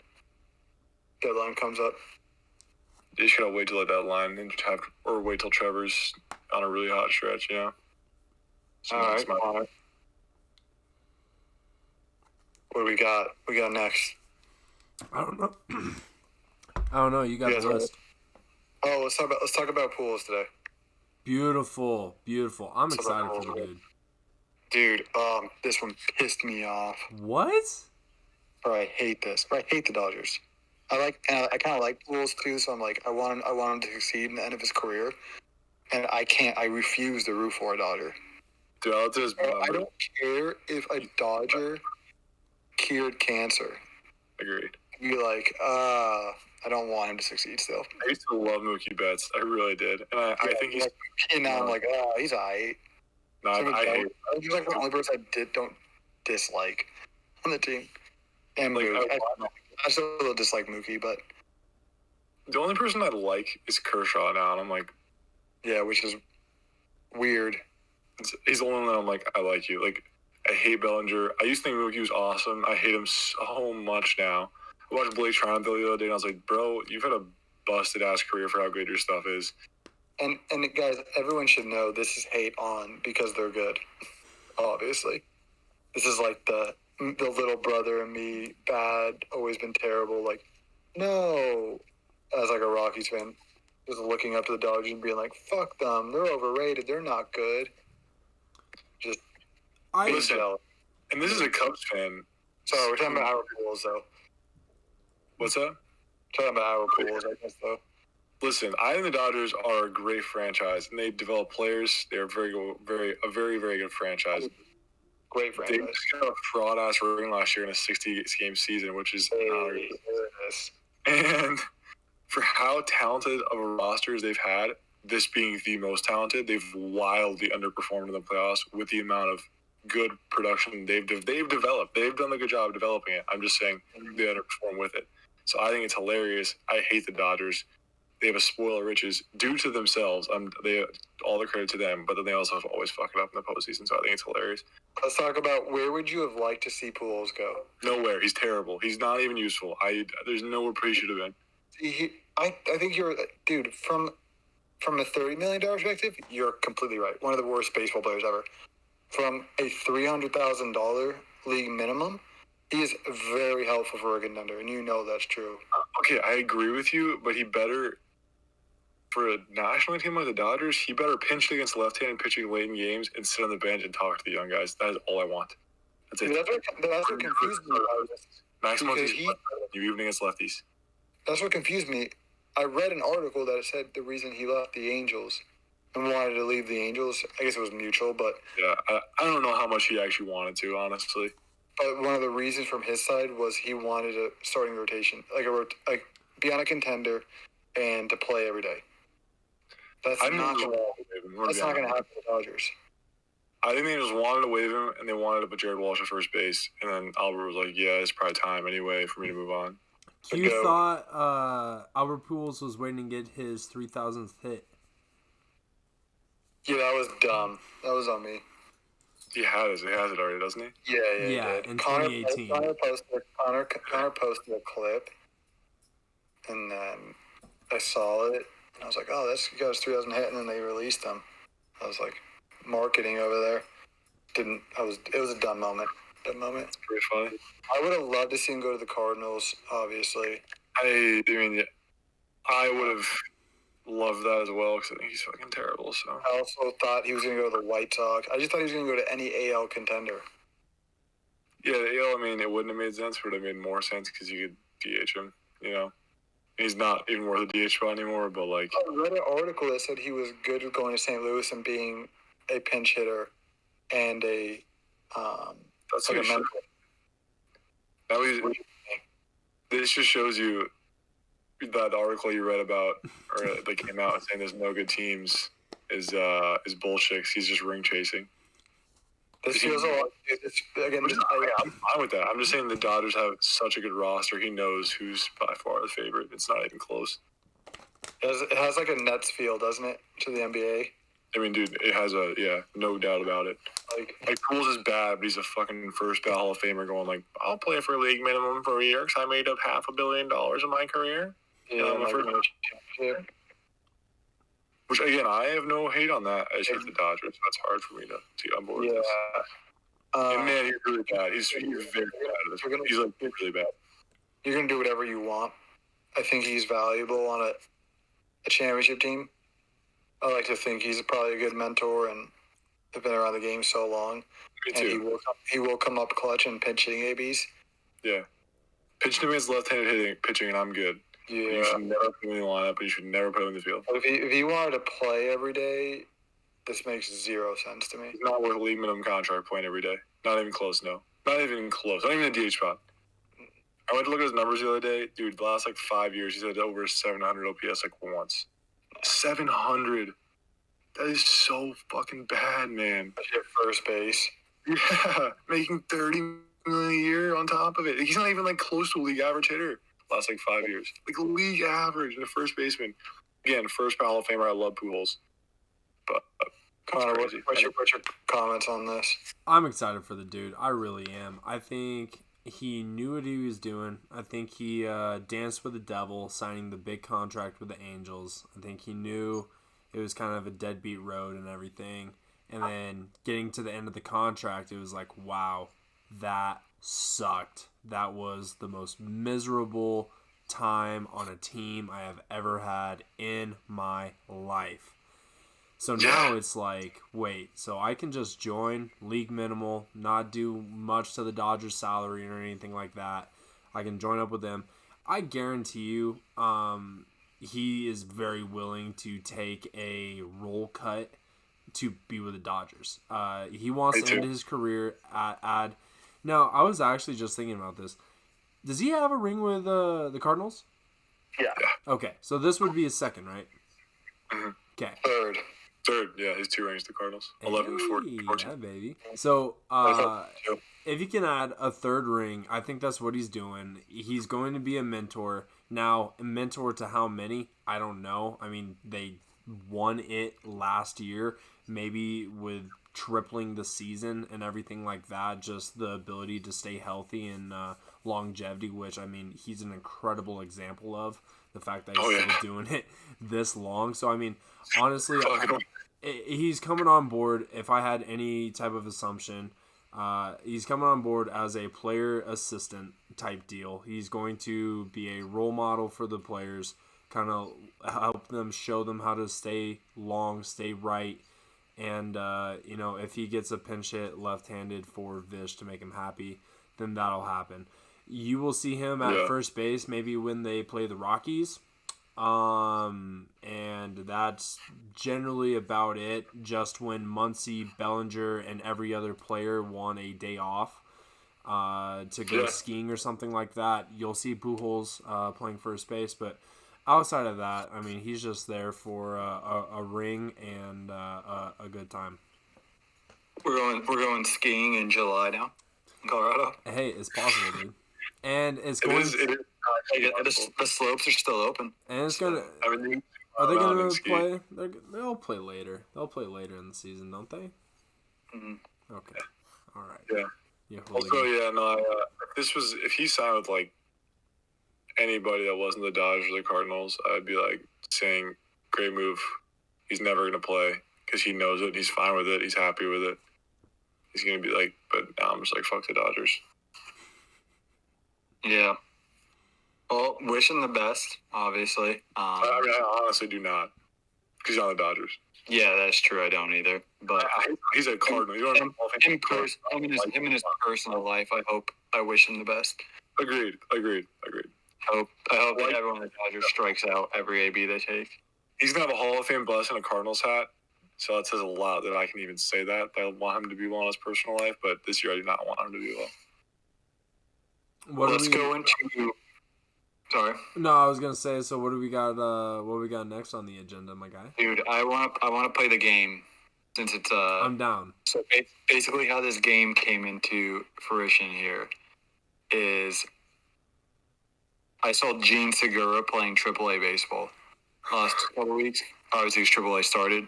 deadline comes up. You just gotta wait till the deadline or wait till Trevor's on a really hot stretch. You know. So all right. What do we got? We got next. I don't know. You got the list. Oh, let's talk about pools today. Beautiful. I'm excited for the dude. Dude, this one pissed me off. What? Or I hate this. Or I hate the Dodgers. I kind of like Pujols too, so I'm like, I want him to succeed in the end of his career, and I refuse to root for a Dodger. Dude, I don't care if a Dodger cured cancer. Agreed. Be like, I don't want him to succeed still. I used to love Mookie Betts. I really did. And I think he's... And now I'm like, he's all right. No, I hate... He's like the only person I don't dislike on the team. And like, I still dislike Mookie, but... The only person I like is Kershaw now, and I'm like... Yeah, which is weird. He's the only one that I'm like, I like you. Like, I hate Bellinger. I used to think Mookie was awesome. I hate him so much now. I watched Blake Triumph the other day, and I was like, bro, you've had a busted-ass career for how good your stuff is. And guys, everyone should know this is hate on because they're good, obviously. This is like the little brother and me, bad, always been terrible. Like, no, as like a Rockies fan, just looking up to the Dodgers and being like, fuck them, they're overrated, they're not good. Just listen, and this is a Cubs fan. So we're talking about our pools, though. What's that? Talking about our pools, I guess, though. Listen, I think the Dodgers are a great franchise, and they develop players. They're a very, very good franchise. Great They franchise. just got a fraud-ass ring last year in a 60-game season, which is not good. And for how talented of a rosters they've had, this being the most talented, they've wildly underperformed in the playoffs with the amount of good production they've developed. They've done a good job of developing it. I'm just saying they underperform with it. So I think it's hilarious. I hate the Dodgers. They have a spoil of riches due to themselves. They all the credit to them, but then they also have always fucked it up in the postseason. So I think it's hilarious. Let's talk about where would you have liked to see Pujols go? Nowhere. He's terrible. He's not even useful. There's nowhere he should have been. I think you're, dude, from a $30 million perspective, you're completely right. One of the worst baseball players ever. From a $300,000 league minimum, he is very helpful for a contender, and you know that's true. Okay, I agree with you, but he better, for a national team like the Dodgers, he better pinch against left-handed pitching late in games and sit on the bench and talk to the young guys. That is all I want. That's it. Dude, that's what confused me about this. Maximum you even against lefties. That's what confused me. I read an article that said the reason he left the Angels and wanted to leave the Angels, I guess it was mutual, but... Yeah, I don't know how much he actually wanted to, honestly. But one of the reasons from his side was he wanted a starting rotation, like be on a contender and to play every day. That's not going to happen with the Dodgers. I think they just wanted to waive him, and they wanted to put Jared Walsh at first base, and then Albert was like, yeah, it's probably time anyway for me to move on. You thought Albert Pujols was waiting to get his 3,000th hit. Yeah, that was dumb. That was on me. He has it already, doesn't he? Yeah, in 2018. Connor posted a clip, and then I saw it, and I was like, oh, that's he got his 3,000 hit, and then they released him. I was like, marketing over there. It was a dumb moment. It's pretty funny. I would have loved to see him go to the Cardinals, obviously. I mean, I would have loved that as well because I think he's fucking terrible. So I also thought he was going to go to the White Sox. I just thought he was going to go to any AL contender. Yeah, the AL, I mean, it wouldn't have made sense, but it made more sense because you could DH him, you know? He's not even worth a DH spot anymore, but like... I read an article that said he was good with going to St. Louis and being a pinch hitter and a... That's like a mentor. This just shows you that article you read about, or that came out saying there's no good teams, is bullshit. He's just ring chasing. This feels a lot. Again, I'm fine with that. I'm just saying the Dodgers have such a good roster. He knows who's by far the favorite. It's not even close. It has like a Nets feel, doesn't it, to the NBA? I mean, dude, it has no doubt about it. Like Pujols is bad, but he's a fucking first ballot Hall of Famer going like, I'll play for a league minimum for a year because I made up $500 million in my career. Yeah, which again, I have no hate on that. I just hate the Dodgers. That's hard for me to get on board with this. And man, he's really bad. He's very bad at this. He's like really bad. You're gonna do whatever you want. I think he's valuable on a championship team. I like to think he's probably a good mentor and has been around the game so long. Me too. And he will come up clutch and pitching ABs. Yeah. Pitching against left-handed pitching, and I'm good. Yeah. You should never put him in the lineup, but you should never put him in the field. If he wanted to play every day, this makes zero sense to me. He's not worth a league minimum contract playing every day. Not even close, no. Not even close. Not even a DH spot. I went to look at his numbers the other day. Dude, the last 5 years, he's had over 700 OPS once. 700. That is so fucking bad, man. At first base. Yeah, making $30 million a year on top of it. He's not even close to a league average hitter. Last 5 years, league average in a first baseman. Again, first Hall of Famer. I love Pujols. But Connor, what's your comments on this? I'm excited for the dude. I really am. I think he knew what he was doing. I think he danced with the devil, signing the big contract with the Angels. I think he knew it was kind of a deadbeat road and everything. And then getting to the end of the contract, it was like, wow, that sucked. That was the most miserable time on a team I have ever had in my life. So now it's like, wait, so I can just join league minimal, not do much to the Dodgers salary or anything like that. I can join up with them. I guarantee you, he is very willing to take a roll cut to be with the Dodgers. He wants to end his career at. Now, I was actually just thinking about this. Does he have a ring with the Cardinals? Yeah. Okay, so this would be his second, right? Mm-hmm. Okay. Third, yeah, his 2 rings to Cardinals. 11 and 14. Yeah, baby. So, if he can add a third ring, I think that's what he's doing. He's going to be a mentor. Now, a mentor to how many? I don't know. I mean, they won it last year, maybe with tripling the season and everything like that. Just the ability to stay healthy and longevity, which, I mean, he's an incredible example of. The fact that he's still doing it this long. So, I mean, honestly, he's coming on board. If I had any type of assumption, he's coming on board as a player assistant type deal. He's going to be a role model for the players, kind of help them, show them how to stay long, stay right. And, if he gets a pinch hit left-handed for Vish to make him happy, then that'll happen. You will see him at first base maybe when they play the Rockies. And that's generally about it. Just when Muncy, Bellinger, and every other player want a day off to go skiing or something like that, you'll see Pujols playing first base. But outside of that, I mean, he's just there for a ring and a good time. We're going skiing in July now in Colorado. Hey, it's possible, dude. And it's going. The slopes are still open. And it's gonna. Are they gonna play? They'll play later. They'll play later in the season, don't they? Mm-hmm. Okay. All right. Yeah. If he signed with like anybody that wasn't the Dodgers or the Cardinals, I'd be like saying, "Great move. He's never gonna play because he knows it. He's fine with it. He's happy with it. He's gonna be like." But now I'm just like, "Fuck the Dodgers." Yeah. Well, wish him the best, obviously. I mean, I honestly do not, because he's on the Dodgers. Yeah, that's true. I don't either. But he's a Cardinal. You don't him in his personal life, I wish him the best. Agreed. I hope that everyone at the Dodgers strikes out every AB they take. He's gonna have a Hall of Fame bus and a Cardinals hat, so that says a lot that I can even say that. I want him to be well in his personal life, but this year I do not want him to be well. Let's go into. Sorry. No, I was gonna say. So, what do we got? What we got next on the agenda, my guy? Dude, I want to play the game since it's. I'm down. So basically, how this game came into fruition here is I saw Gene Segura playing AAA baseball last couple weeks. Obviously, AAA started.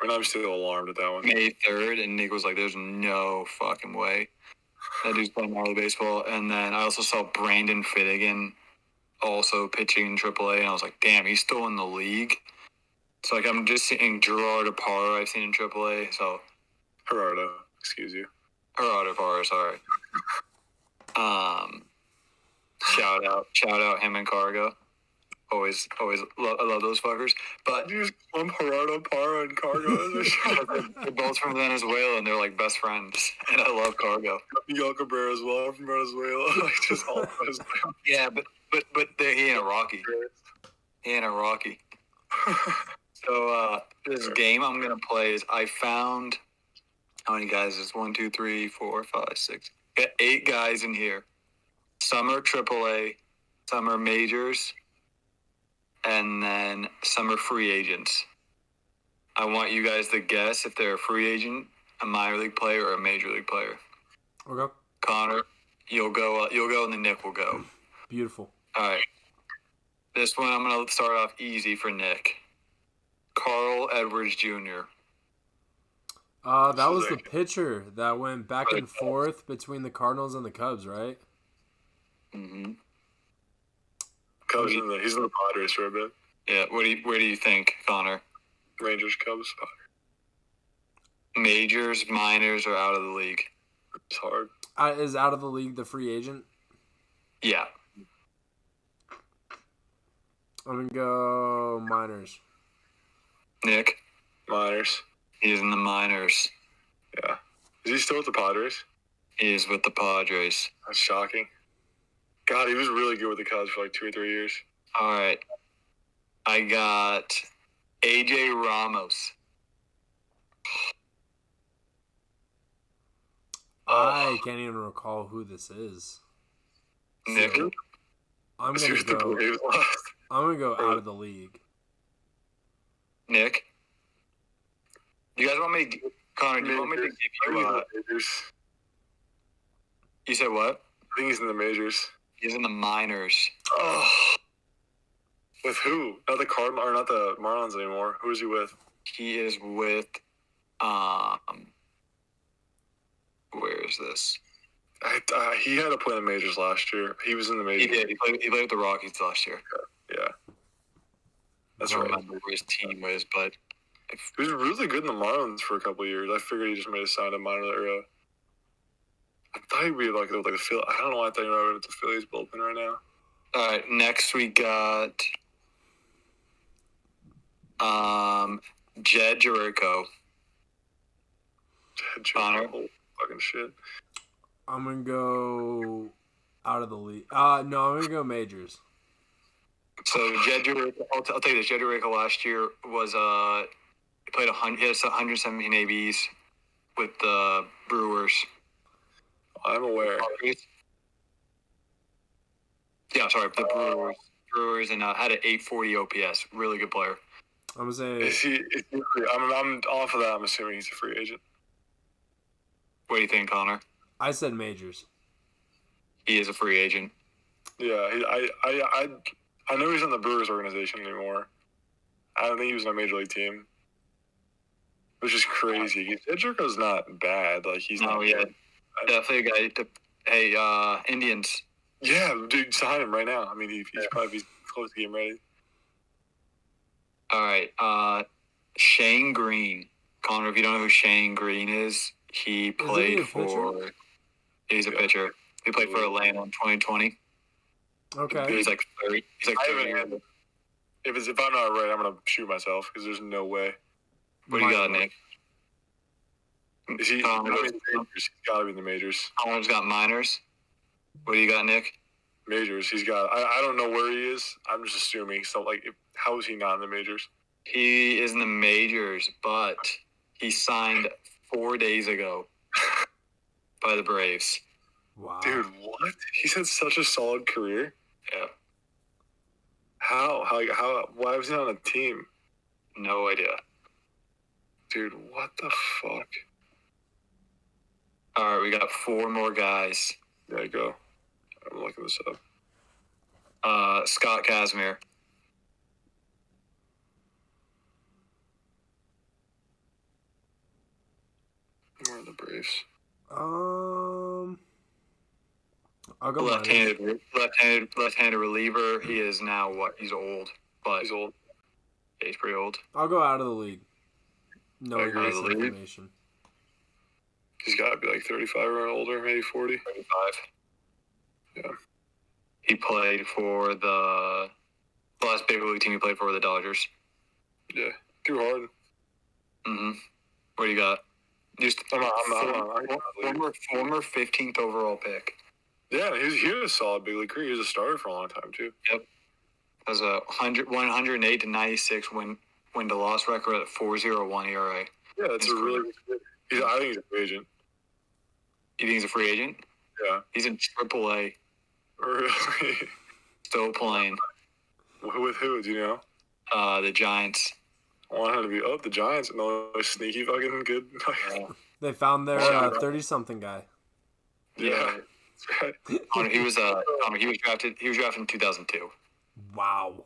And I'm still alarmed at that one. May 3rd, and Nick was like, "There's no fucking way that dude's playing MLB baseball." And then I also saw Brandon Finnegan also pitching in AAA, and I was like, damn, he's still in the league. So, like, I'm just seeing Gerard Parra I've seen in AAA, so... Gerardo, excuse you. Gerardo Parra, sorry. Shout out him and Cargo. Always I love those fuckers. But you just lump Gerardo Parra and Cargo. They're both from Venezuela, and they're, like, best friends. And I love Cargo. Miguel Cabrera as well from Venezuela. Like, just all Venezuela. Yeah, but he ain't a Rocky. So this game I'm gonna play is I found how many guys is 1, 2, 3, 4, 5, 6. Got 8 guys in here. Some are AAA, some are majors, and then some are free agents. I want you guys to guess if they're a free agent, a minor league player, or a major league player. Okay. Connor, you'll go, and then Nick will go. Beautiful. All right. This one I'm going to start off easy for Nick. Carl Edwards Jr. That was the pitcher that went back and forth between the Cardinals and the Cubs, right? Mm-hmm. Cubs he's in the Padres for a bit. Yeah. Where do you think, Connor? Rangers, Cubs, Majors, minors, or out of the league? It's hard. Is out of the league the free agent? Yeah. I'm going to go minors. Nick? Minors. He's in the minors. Yeah. Is he still with the Padres? He is with the Padres. That's shocking. God, he was really good with the Cubs for like 2 or 3 years. All right. I got AJ Ramos. I can't even recall who this is. Nick. So, I'm gonna go out of the league. Nick. You guys want me to, Connor, do you want me to give you you said what? I think he's in the majors. He's in the minors. Oh. With who? Not the Cardinals, or not the Marlins anymore. Who is he with? He is with, where is this? He had to play in the majors last year. He was in the majors. He did. He played with the Rockies last year. Yeah. That's I right. don't remember who his team was, but He was really good in the Marlins for a couple of years. I figured he just made a sign to minor era. I thought he'd be like a Philly. I don't know why I thought he was the Phillies bullpen right now. all right. Next we got Jed Jericho. Connor. Fucking shit. I'm gonna go out of the league. No, I'm gonna go majors. So Jed Jericho, I'll tell you this. Jed Jericho last year was he played 117 ABs with the Brewers. I'm aware. Yeah, sorry, the Brewers, and had an 840 OPS. Really good player. I'm gonna say. Is he I'm off of that. I'm assuming he's a free agent. What do you think, Connor? I said majors. He is a free agent. Yeah, I know he's on the Brewers organization anymore. I don't think he was on a major league team, which is crazy. Jericho's not bad. Like he's not. Yeah, definitely a guy. Hey, Indians. Yeah, dude, sign him right now. I mean, he's probably close to getting ready. All right, Shane Green. Connor, if you don't know who Shane Green is, he played for. He's a pitcher. He played for Atlanta in 2020. Okay. He's like 30. He's like 30 years old. If I'm not right, I'm gonna shoot myself because there's no way. What do you got, Nick? Is he? He's got to be in the majors. Connor's got minors. What do you got, Nick? Majors. He's got. I don't know where he is. I'm just assuming. So like, how is he not in the majors? He is in the majors, but he signed 4 days ago by the Braves. Wow. Dude, what? He's had such a solid career. Yeah. How? Why was he on a team? No idea. Dude, what the fuck? All right, we got 4 more guys. There you go. I'm looking this up. Scott Kazmir. Where are the Braves? I'll go left-handed reliever. He is now what? He's old, but He's old. Yeah, he's pretty old. I'll go out of the league. No, I agree this with the league. information. He's got to be like 35 or older, maybe 40. 35. Yeah. He played for the last big league team he played for were the Dodgers. Yeah. Too hard. Mm-hmm. What do you got? Just former 15th overall pick. Yeah, he was a solid big league career. He was a starter for a long time, too. Yep. Has a 108 to 96 win to loss record at 4.01 ERA. Yeah, that's a really good. I think he's a free agent. You think he's a free agent? Yeah. He's in AAA. Really? Still playing. With who? Do you know? The Giants. I want him to be the Giants and the sneaky fucking good. They found their 30-something guy. Yeah. That's right. He was drafted. He was drafted in 2002. Wow.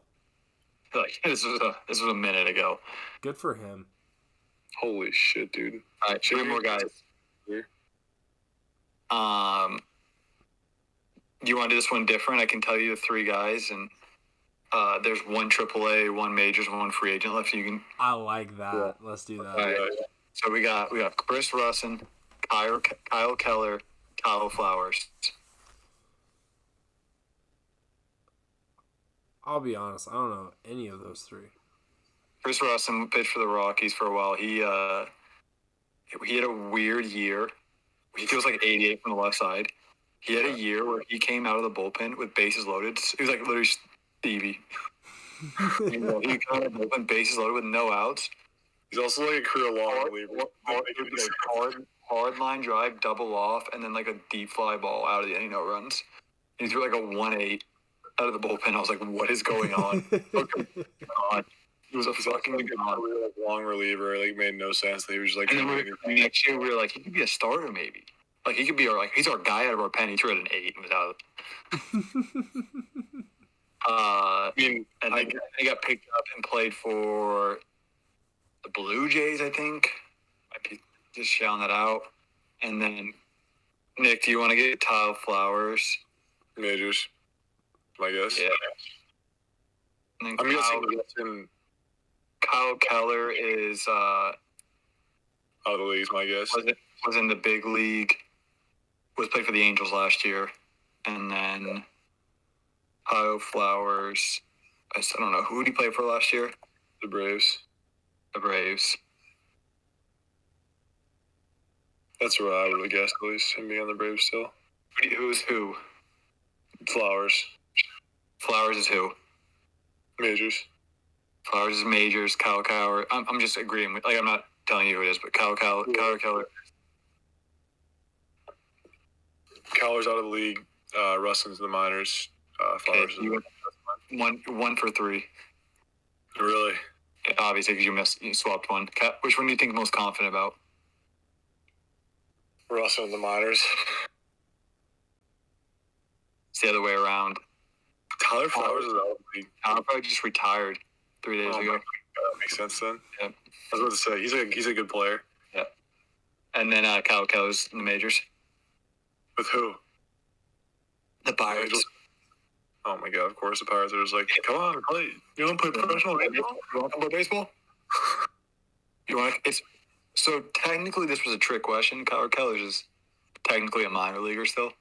Like this was a minute ago. Good for him. Holy shit, dude. All right, 3 more guys. Do you want to do this one different? I can tell you the 3 guys, and there's 1 AAA, 1 majors, 1 free agent left. So you can. I like that. Yeah. Let's do that. All right. So we got Chris Russin, Kyle Keller, Kyle Flowers. I'll be honest. I don't know any of those 3. Chris Russin pitched for the Rockies for a while. He had a weird year. He feels like 88 from the left side. He had a year where he came out of the bullpen with bases loaded. He was like literally Stevie. He came out of the bullpen, bases loaded with no outs. He's also like a career long reliever. Hard line drive, double off, and then like a deep fly ball out of the inning, no runs. He threw like a 1-8 out of the bullpen. I was like, what is going on? God. He was a fucking like, long reliever. Like, made no sense that he was just like. And then next year we were like, he could be a starter maybe. Like he could be he's our guy out of our pen. He threw it an 8 and was out. And he got picked up and played for the Blue Jays, I think. Might be just shouting that out. And then Nick, do you want to get Kyle Flowers? Majors, I guess. Yeah. And then I'm guessing Kyle Keller is out of the leagues, my guess. Was in the big league. Was played for the Angels last year, and then Kyle Flowers. I don't know who did he play for last year. The Braves. That's what I would have guessed, at least, him being on the Braves still. Who's who? Flowers. Flowers is who? Majors. Flowers is Majors. Kyle Keller. I'm just agreeing with. Like, I'm not telling you who it is, but Kyle Keller. Keller's out of the league. Rustin's in the minors. Flowers is one for 3. Really? Obviously, because you swapped one. Which one do you think most confident about? Rustin in the minors. It's the other way around. Tyler Flowers is out of the league. Tyler probably just retired 3 days ago. That makes sense then. Yeah. I was about to say he's a good player. Yeah. And then Kyle Keller's in the majors. With who? The Pirates. Oh my god! Of course, the Pirates are just like, come on, play. You want to play professional baseball? You want to play baseball? You want? So technically, this was a trick question. Kyle Keller's is technically a minor leaguer still.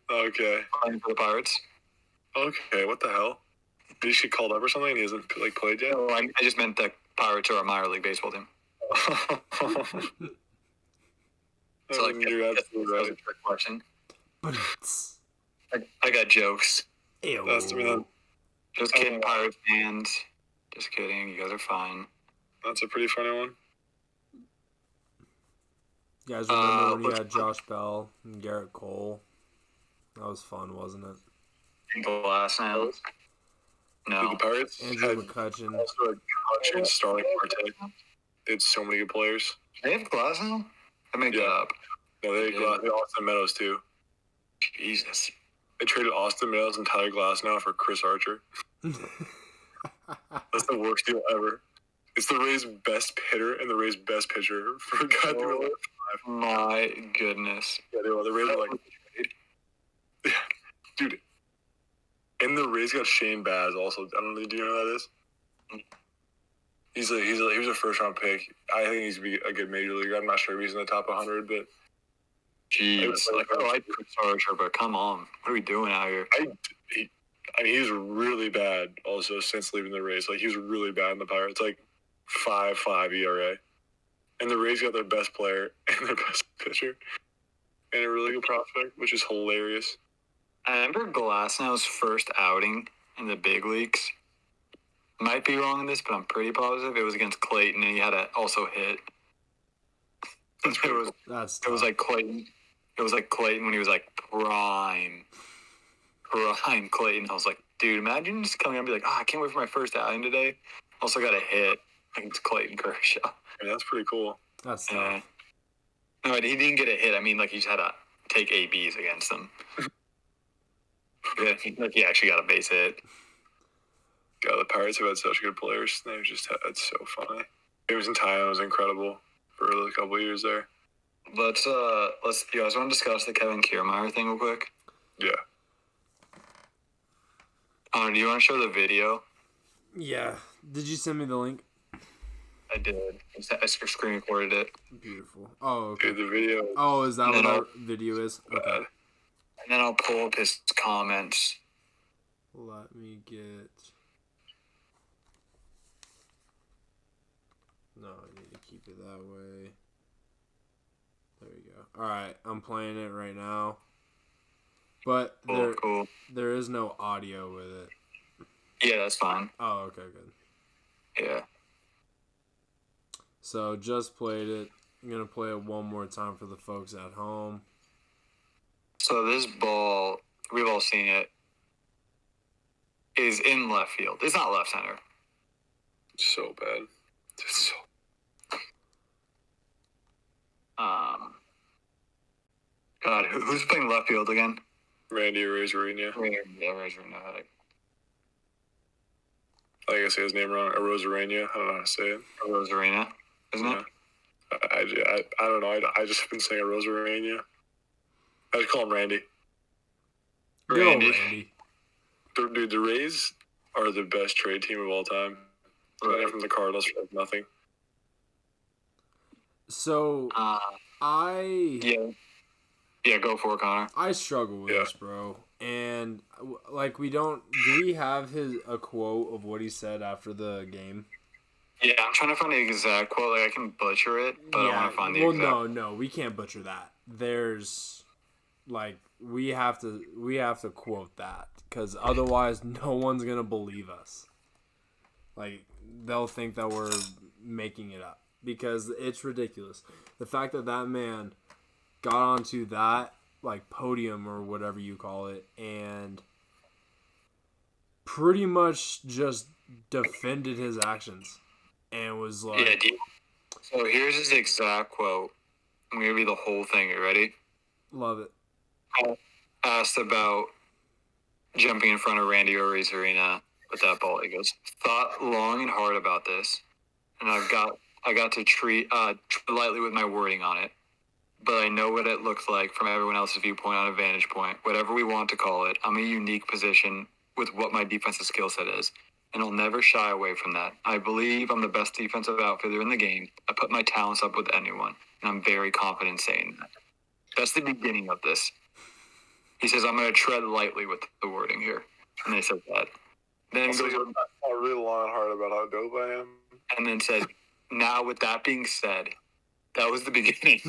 Okay. Playing for the Pirates. Okay, what the hell? Did he get called up or something? And he hasn't played yet. No, I just meant that Pirates are a minor league baseball team. So you're absolutely right. A trick question. I got jokes. Ew. Just kidding, Pirates fans. Just kidding. You guys are fine. That's a pretty funny one. You guys remember when you had Josh Bell and Garrett Cole? That was fun, wasn't it? Glass now. No. Dude, the Pirates Andrew had McCutcheon. also McCutcheon, Starling Marte. They had so many good players. They have Glass now? I made that up. No, they had Austin Meadows too. Jesus. They traded Austin Meadows and Tyler Glasnow for Chris Archer. That's the worst deal ever. It's the Rays' best hitter and the Rays' best pitcher for a guy through 5. My goodness. Yeah, they were. The Rays were like, yeah, dude. And the Rays got Shane Baz also. I don't know. Do you know who that is? He was a first round pick. I think he's gonna be a good major leaguer. I'm not sure if he's in the top 100, but jeez, I like Chris Archer, but come on, what are we doing out here? He was really bad. Also, since leaving the Rays, he was really bad in the Pirates. 5.5 ERA, and the Rays got their best player and their best pitcher, and a really good prospect, which is hilarious. I remember Glasnow's first outing in the big leagues. Might be wrong in this, but I'm pretty positive it was against Clayton, and he had to also hit. It was like Clayton. It was like Clayton when he was prime Clayton. I was like, dude, imagine just coming out and be like, I can't wait for my first outing today. Also got a hit against Clayton Kershaw. I mean, that's pretty cool. That's tough. No, he didn't get a hit. I mean, he just had to take ABs against them. Yeah, he actually got a base hit. God, the Pirates have had such good players. It's so funny. James and Tyone was incredible for a couple of years there. Let's. You guys want to discuss the Kevin Kiermaier thing real quick? Yeah. Do you want to show the video? Yeah. Did you send me the link? I did. I screen recorded it. Beautiful. Oh, okay. Dude, the video. Oh, is that what that video is? Okay. And then I'll pull up his comments. Let me get... No, I need to keep it that way. There we go. Alright, I'm playing it right now. But Cool. there is no audio with it. Yeah, that's fine. Oh, okay, good. Yeah. So just played it. I'm gonna play it one more time for the folks at home. So this ball, we've all seen it, is in left field. It's not left center. So bad. It's so. God, who's playing left field again? Randy Arozarena. Yeah, Arozarena. I think I say his name wrong. Arozarena. I don't know how to say it. Arozarena, isn't it? I don't know. I just been saying Arozarena. I just call him Randy. Randy. Dude, the Rays are the best trade team of all time. Right from the Cardinals for nothing. So Yeah, go for it, Connor. I struggle with this, bro. And like, do we have a quote of what he said after the game? Yeah, I'm trying to find the exact quote. Like, I can butcher it, but I want to find the exact. Well, no, we can't butcher that. There's, like, we have to quote that, because otherwise no one's gonna believe us. Like, they'll think that we're making it up, because it's ridiculous. The fact that man got onto that, like, podium or whatever you call it, and pretty much just defended his actions and was like... Yeah, dude. So here's his exact quote. I'm going to read the whole thing. You ready? Love it. Asked about jumping in front of Randy Arozarena with that ball. He goes, thought long and hard about this, and I got to treat lightly with my wording on it. But I know what it looks like from everyone else's viewpoint on a vantage point, whatever we want to call it. I'm in a unique position with what my defensive skill set is, and I'll never shy away from that. I believe I'm the best defensive outfielder in the game. I put my talents up with anyone, and I'm very confident saying that. That's the beginning of this. He says, I'm going to tread lightly with the wording here. And they said that. Then he goes, I really long and hard about how dope I am. And then says, now with that being said, that was the beginning.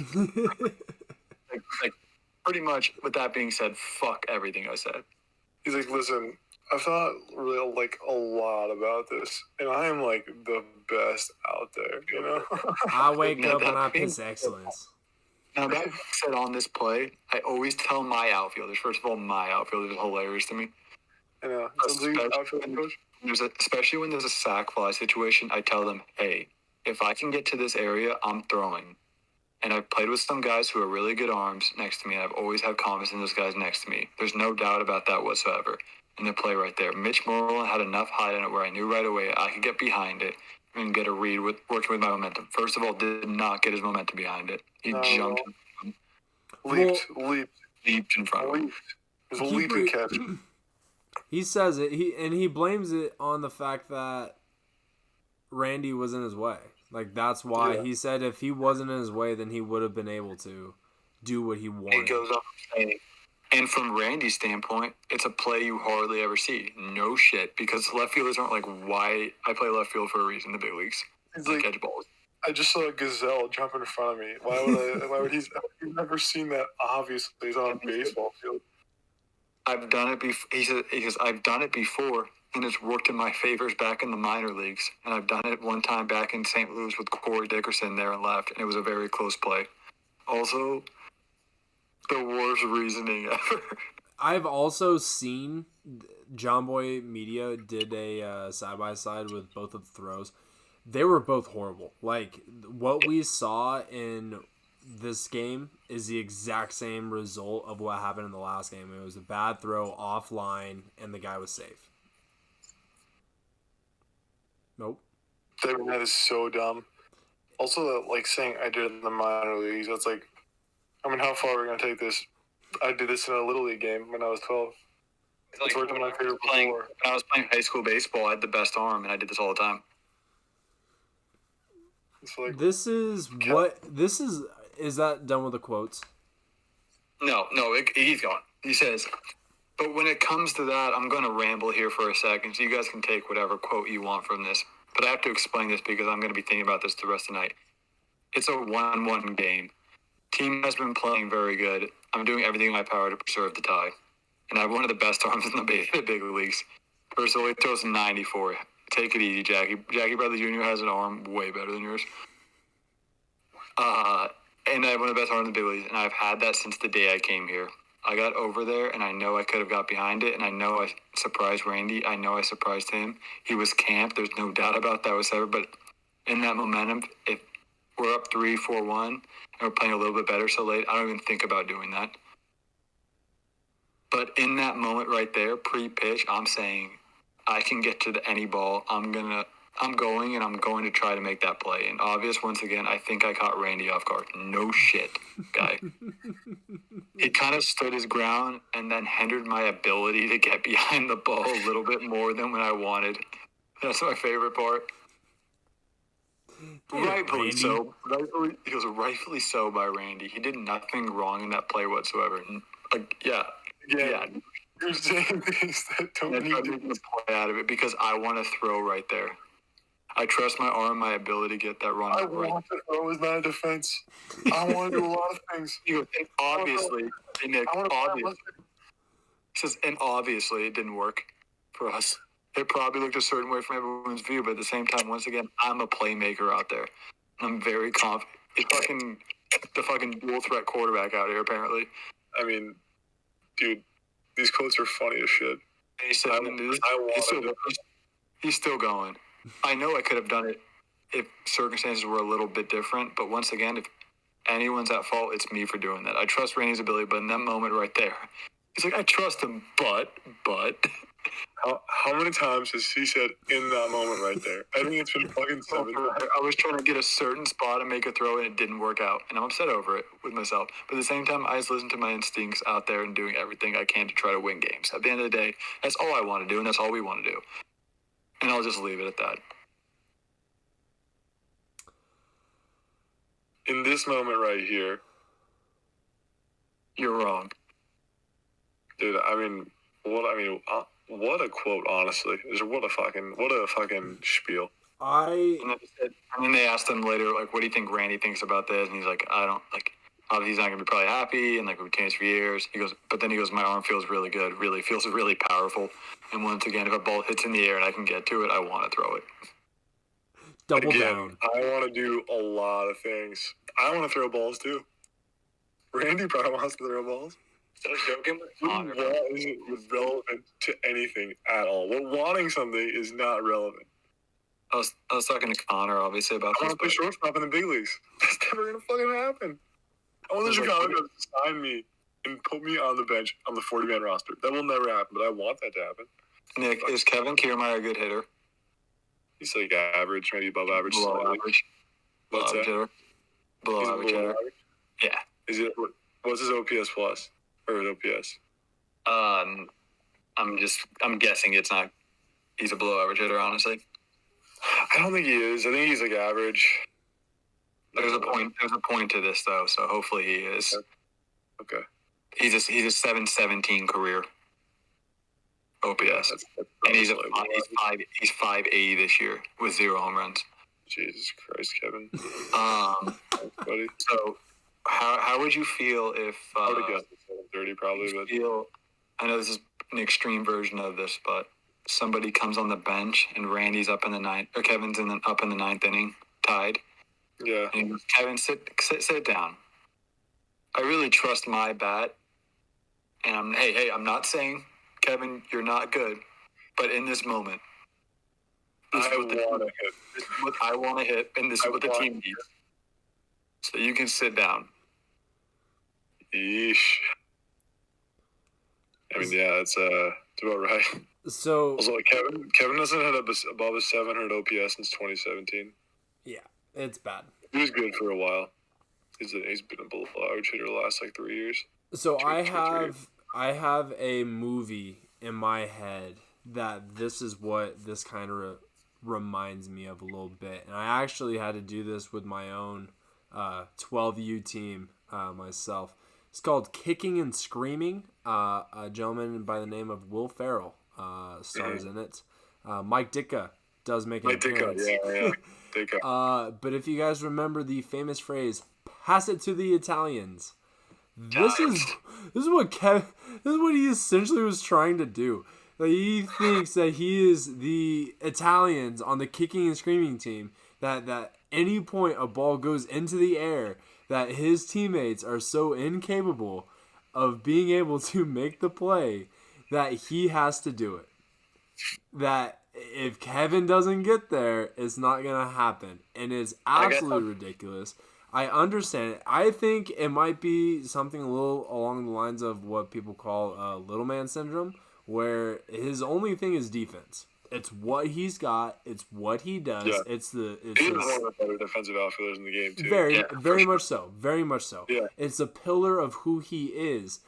like, pretty much with that being said, fuck everything I said. He's like, listen, I've thought really, like, a lot about this, and I am, like, the best out there, you know? I wake up and I piss excellence. Now, that said, on this play, I always tell my outfielders, first of all, my outfielder is hilarious to me. I know. Especially when there's a sack fly situation, I tell them, hey, if I can get to this area, I'm throwing. And I've played with some guys who are really good arms next to me, and I've always had confidence in those guys next to me. There's no doubt about that whatsoever. And the play right there. Mitch Moreland had enough height in it where I knew right away I could get behind it and get a read with working with my momentum. First of all, did not get his momentum behind it. He jumped. Leaped in front of him. It was a leap and catch. He says it, he blames it on the fact that Randy was in his way. Like, that's why he said if he wasn't in his way, then he would have been able to do what he wanted. It goes up saying, and from Randy's standpoint, it's a play you hardly ever see. No shit, because left fielders aren't like, why I play left field for a reason in the big leagues. He's I like, catch balls. I just saw a gazelle jump in front of me. Why would he's never seen that? Obviously, he's on a baseball field. I've done it before. He says, I've done it before, and it's worked in my favors back in the minor leagues. And I've done it one time back in St. Louis with Corey Dickerson there and left, and it was a very close play. Also, the worst reasoning ever. I've also seen John Boy Media did a side-by-side with both of the throws. They were both horrible. Like, what we saw in this game is the exact same result of what happened in the last game. It was a bad throw offline, and the guy was safe. Nope. That is so dumb. Also, like, saying I did it in the minor leagues, that's like, I mean, how far are we going to take this? I did this in a Little League game when I was 12. It's worked in my favor before. When I was playing high school baseball, I had the best arm, and I did this all the time. It's like, is that done with the quotes? No, he's gone. He says, but when it comes to that, I'm going to ramble here for a second, so you guys can take whatever quote you want from this. But I have to explain this because I'm going to be thinking about this the rest of the night. It's a 1-1 game. Team has been playing very good. I'm doing everything in my power to preserve the tie. and I have one of the best arms in the big leagues. First of all, he throws 94. Take it easy, Jackie. Jackie Bradley Jr. has an arm way better than yours. And I have one of the best arms in the big leagues, and I've had that since the day I came here. I got over there, and I know I could have got behind it, and I know I surprised Randy. I know I surprised him. He was camped. There's no doubt about that whatsoever. But in that momentum, if we're up 3-4-1, and we're playing a little bit better so late, I don't even think about doing that. But in that moment right there, pre-pitch, I'm saying I can get to any ball. I'm going to try to make that play. And obvious, once again, I think I caught Randy off guard. No shit, guy. He kind of stood his ground and then hindered my ability to get behind the ball a little bit more than when I wanted. That's my favorite part. Rightfully so. Rightfully so by Randy. He did nothing wrong in that play whatsoever. Yeah. You're saying things that don't And need I'm to making a play out of it because I want to throw right there. I trust my arm, my ability to get that run I right. want to throw is not a defense. I want to do a lot of things. And obviously, Nick, obviously it didn't work for us. It probably looked a certain way from everyone's view, but at the same time, once again, I'm a playmaker out there. I'm very confident. It's the fucking dual threat quarterback out here, apparently. I mean, dude, these quotes are funny as shit. He's still going. I know I could have done it if circumstances were a little bit different, but once again, if anyone's at fault, it's me for doing that. I trust Randy's ability, but in that moment right there, he's like, I trust him, but. How many times has he said in that moment right there? I think it's been fucking 7 times. I was trying to get a certain spot and make a throw, and it didn't work out, and I'm upset over it with myself. But at the same time, I just listen to my instincts out there and doing everything I can to try to win games. At the end of the day, that's all I want to do, and that's all we want to do. And I'll just leave it at that. In this moment right here, you're wrong. Dude, what a quote, honestly. What a fucking spiel. And then they asked him later, like, what do you think Randy thinks about this? And he's like, I don't, like, obviously he's not going to be probably happy, and, like, we've changed for years. He goes, my arm feels really good, feels really powerful. And once again, if a ball hits in the air and I can get to it, I want to throw it. Double down. I want to do a lot of things. I want to throw balls, too. Randy probably wants to throw balls. So joking with Connor. Isn't relevant to anything at all. Wanting something is not relevant. I was talking to Connor, obviously, about I want to play shortstop in the big leagues. That's never going to fucking happen. I want the Chicago to sign me and put me on the bench on the 40-man roster. That will never happen, but I want that to happen. Nick, is Kevin Kiermaier a good hitter? He's like average, maybe above average. Below average. What's that? Hitter. Below average hitter. Yeah. Is it? What's his OPS plus? Or his OPS? I'm guessing it's not. He's a below average hitter, honestly. I don't think he is. I think he's like average. There's a point to this though, so hopefully he is. Okay. He's a 717 career OPS, that's and he's 580 this year with 0 home runs. Jesus Christ, Kevin. Thanks, buddy. So, how would you feel if? I would have guessed 730 probably, but I know this is an extreme version of this, but somebody comes on the bench and Randy's up in the ninth, or Kevin's up in the ninth inning, tied. Yeah. And he goes, Kevin, sit down. I really trust my bat, and I'm not saying, Kevin, you're not good, but in this moment, this is what I want to hit, and this is what the team needs. So you can sit down. Yeesh. I mean, yeah, it's about right. So also, Kevin doesn't have above a 700 OPS since 2017. Yeah, it's bad. He was good for a while. He's been a below average hitter the last 3 years. So I have a movie in my head that this is what this kind of reminds me of a little bit, and I actually had to do this with my own 12U team myself. It's called Kicking and Screaming. A gentleman by the name of Will Ferrell stars in it. Mike Ditka does make an appearance. Yeah. Ditka. But if you guys remember the famous phrase, "Pass it to the Italians," this is what This is what he essentially was trying to do. Like, he thinks that he is the Italians on the kicking and screaming team. That any point a ball goes into the air, that his teammates are so incapable of being able to make the play that he has to do it. That if Kevin doesn't get there, it's not going to happen. And it's absolutely ridiculous. I understand it. I think it might be something a little along the lines of what people call little man syndrome, where his only thing is defense. It's what he's got. It's what he does. Yeah. He's one of the better defensive outfielders in the game, too. Very much so. Very much so. Yeah. It's a pillar of who he is.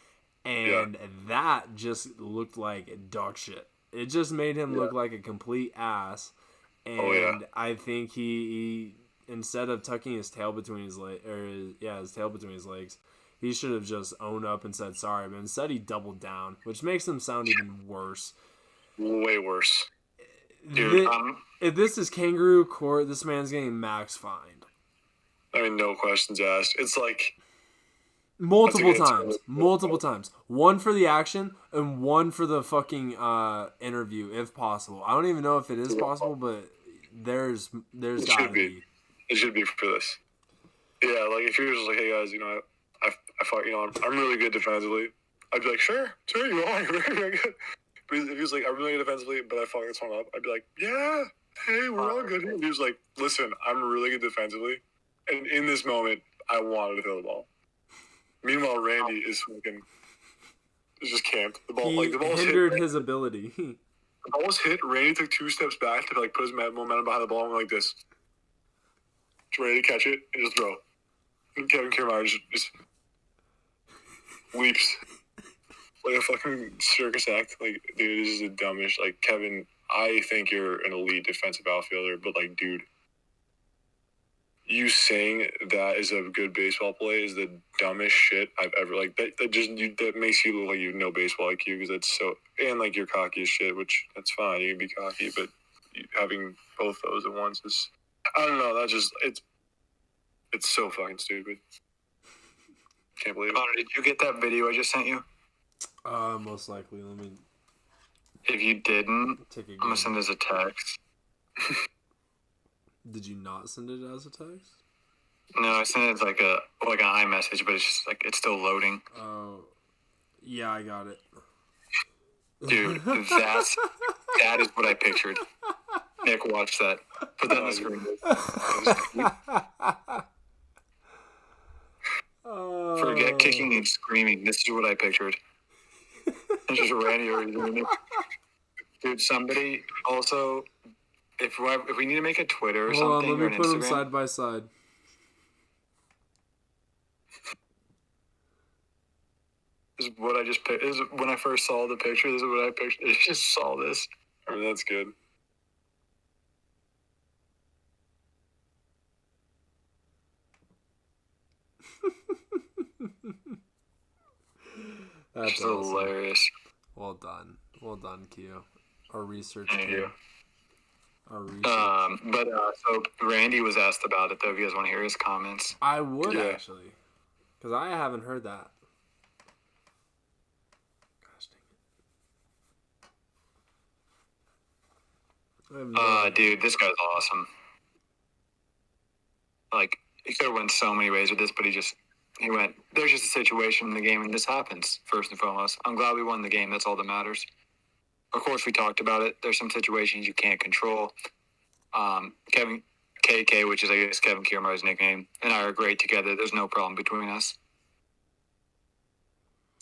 And that just looked like dog shit. It just made him look like a complete ass. And I think he instead of tucking his tail between his his tail between his legs, he should have just owned up and said sorry. But instead he doubled down, which makes him sound even worse. Way worse. Dude, if this is kangaroo court, this man's getting max fined. I mean, no questions asked. It's like multiple times. One for the action and one for the fucking interview, if possible. I don't even know if it is possible, but there's gotta be. It should be for this. Yeah, like if you're just like, hey guys, I fought, I'm really good defensively. I'd be like, sure, you are. You're very good. But if he was like, I'm really good defensively, but I fucked this one up, I'd be like, yeah, hey, we're all good here. He was like, listen, I'm really good defensively, and in this moment, I wanted to throw the ball. Meanwhile, Randy is just camped. The ball was hindered his ability. The ball was hit. Randy took 2 steps back to put his momentum behind the ball and went like this, just ready to catch it and just throw. And Kevin Kiermaier just leaps like a fucking circus act. Like, dude, this is the dumbest. Like, Kevin, I think you're an elite defensive outfielder, but dude, you saying that is a good baseball play is the dumbest shit I've ever that makes you look like you have no baseball IQ, because that's so, and you're cocky as shit, which that's fine, you can be cocky, but having both those at once is, I don't know, it's so fucking stupid. Can't believe it. Connor, did you get that video I just sent you? Most likely. Let me. If you didn't, I'm gonna send this a text. Did you not send it as a text? No, I sent it as like an iMessage, but it's just it's still loading. Oh, yeah, I got it. Dude, that is what I pictured. Nick, watch that. Put that on the screen. Forget kicking and screaming. This is what I pictured. It's just Randy already doing it. Dude, somebody also, if we need to make a Twitter or something, let me or an put Instagram, them side by side. This is what I just picked. This is when I first saw the picture. This is what I pictured. I just saw this. I mean, that's good. That's awesome. Hilarious. Well done, Keo. Our research Thank team. you. Our research. So Randy was asked about it, though. If you guys want to hear his comments, I would actually, because I haven't heard that. Gosh dang it. Dude, this guy's awesome. He could have went so many ways with this, but he went, there's just a situation in the game, and this happens, first and foremost. I'm glad we won the game. That's all that matters. Of course, we talked about it. There's some situations you can't control. Kevin KK, which is, I guess, Kevin Kiermaier's nickname, and I are great together. There's no problem between us.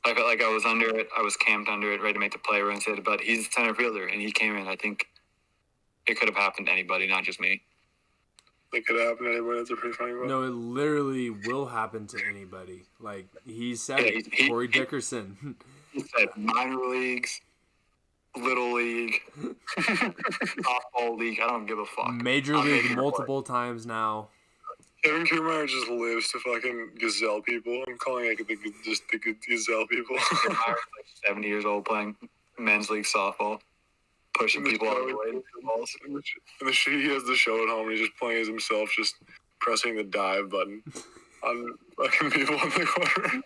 I felt like I was under it. I was camped under it, ready to make the play where instead, but he's the center fielder, and he came in. I think it could have happened to anybody, not just me. It could have happened to anybody. That's a pretty funny one. No, it literally will happen to anybody. Like, he said it. Corey Dickerson. He said minor leagues, little league, softball league. I don't give a fuck. Major league multiple times now. Kevin Kiermaier just lives to fucking gazelle people. I'm calling it the gazelle people. Kiermaier's like 70 years old playing men's league softball. Pushing people out of the way. And the shit he has the show at home, and he's just playing as himself, just pressing the dive button on fucking people in the corner.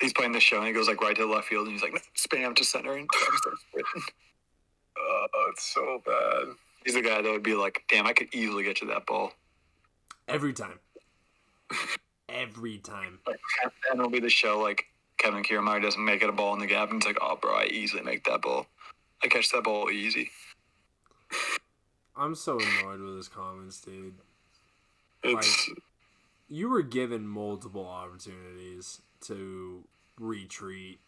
he's playing the show and he goes like right to the left field and he's like spam to center and starts sprinting. It's so bad. He's the guy that would be like, damn, I could easily get to that ball. Every time. Every time. Like, and it'll be the show like Kevin Kiermaier doesn't make it a ball in the gap and it's like, oh, bro, I easily make that ball. I catch that ball easy. I'm so annoyed with his comments, dude. It's You were given multiple opportunities to retreat.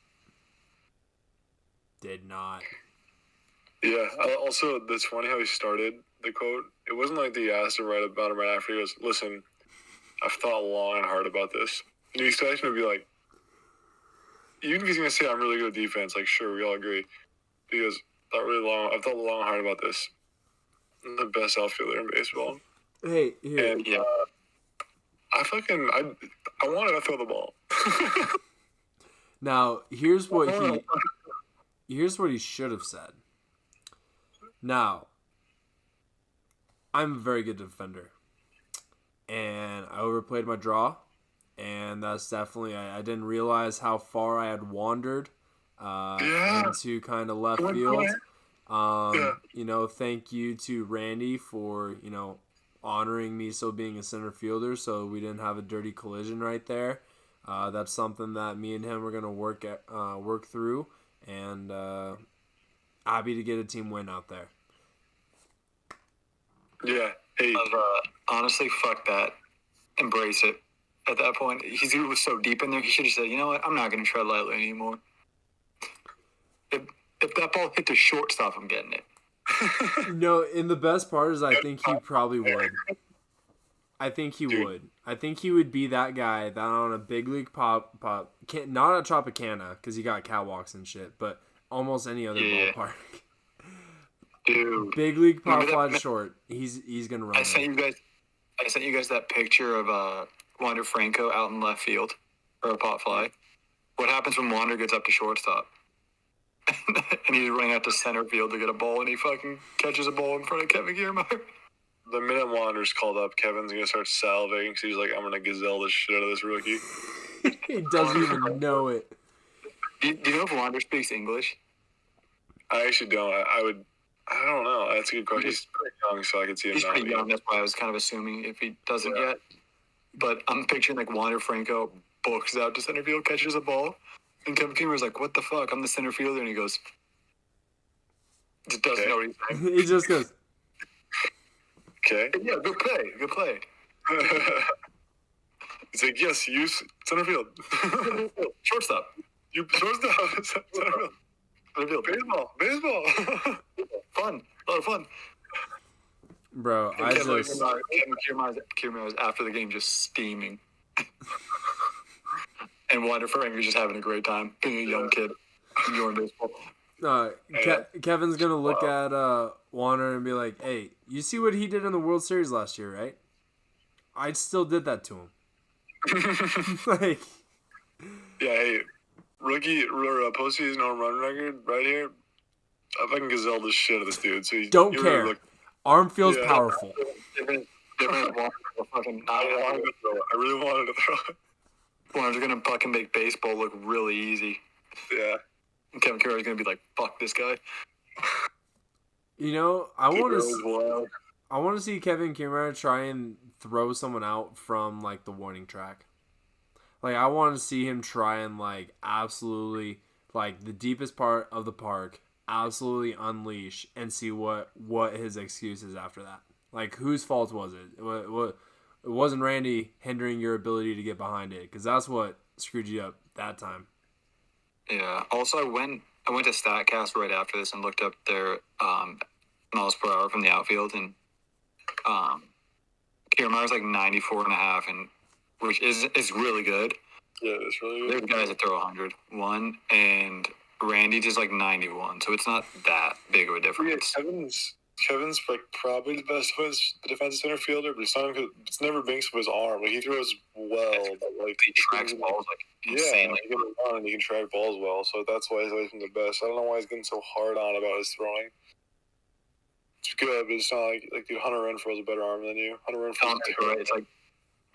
Did not. yeah. Also, that's funny how he started the quote. It wasn't like he asked him right about him right after. He goes, "Listen, I've thought long and hard about this." And he's expecting to be like, even if he's gonna say I'm really good at defense, like sure, we all agree. He goes, I've thought long and hard about this. I'm the best outfielder in baseball. Hey, here. And I wanted to throw the ball. Now, here's what he should have said. Now, I'm a very good defender. And I overplayed my draw. And that's definitely, I didn't realize how far I had wandered into kind of left field. You know, thank you to Randy for, you know, honoring me so being a center fielder so we didn't have a dirty collision right there. That's something that me and him are going to work through. And happy to get a team win out there. Yeah. Hey. Honestly, fuck that. Embrace it. At that point, he was so deep in there, he should have said, you know what, I'm not going to tread lightly anymore. If that ball hit the shortstop, I'm getting it. No, and the best part is I think he probably would. I think he would. I think he would be that guy that on a big league pop not a Tropicana, because he got catwalks and shit, but almost any other ballpark. Dude. Big league pop fly short. He's going to run. I sent you guys that picture of Wander Franco out in left field for a pop fly. What happens when Wander gets up to shortstop? And he's running out to center field to get a ball, and he fucking catches a ball in front of Kevin Kiermaier. The minute Wander's called up, Kevin's going to start salivating because he's like, I'm going to gazelle the shit out of this rookie. He doesn't even know it. Do you know if Wander speaks English? I actually don't. I don't know. That's a good question. He's pretty young, so I can see him He's not pretty being. young. That's why I was kind of assuming if he doesn't yet. But I'm picturing like Wander Franco books out to center field, catches a ball, and Kevin Kiermaier's like, "What the fuck? I'm the center fielder," and he goes, just doesn't know what he's saying. He just goes, Okay. Yeah, good play. He's like, yes, you center field. Shortstop. You shortstop. Center field. Baseball. Fun. A lot of fun. bro, Kevin Kiermaier was after the game just steaming. And Wander Franco just having a great time, being a young kid, enjoying baseball. Kevin's going to look at Wander and be like, hey, you see what he did in the World Series last year, right? I still did that to him. Like, yeah, hey, rookie or postseason home run record right here. I fucking gazelle the shit out of this dude. So don't care. Really arm feels powerful. Different fucking. I really wanted to throw it. Wander's gonna fucking make baseball look really easy. Yeah. And Kevin Kiermaier's gonna be like, "Fuck this guy." You know, I want to see Kevin Kiermaier try and throw someone out from like the warning track. Like, I want to see him try and like absolutely like the deepest part of the park, absolutely unleash and see what his excuse is after that. Like, whose fault was it? It wasn't Randy hindering your ability to get behind it, because that's what screwed you up that time. Yeah. Also, I went to StatCast right after this and looked up their miles per hour from the outfield, and Kiermaier's like 94.5, and which is really good. Yeah, it's really good. There's guys that throw 101, and Randy just like 91, so it's not that big of a difference. Yeah, Kevin's like probably the best defensive center fielder, but it's never been with his arm. Like, he throws well, but like he tracks balls like insanely. Yeah, he can run and he can track balls well, so that's why he's always been the best. I don't know why he's getting so hard on about his throwing. It's good, but it's not like dude, Hunter Renfroe has a better arm than you. Hunter Renfroe. It's like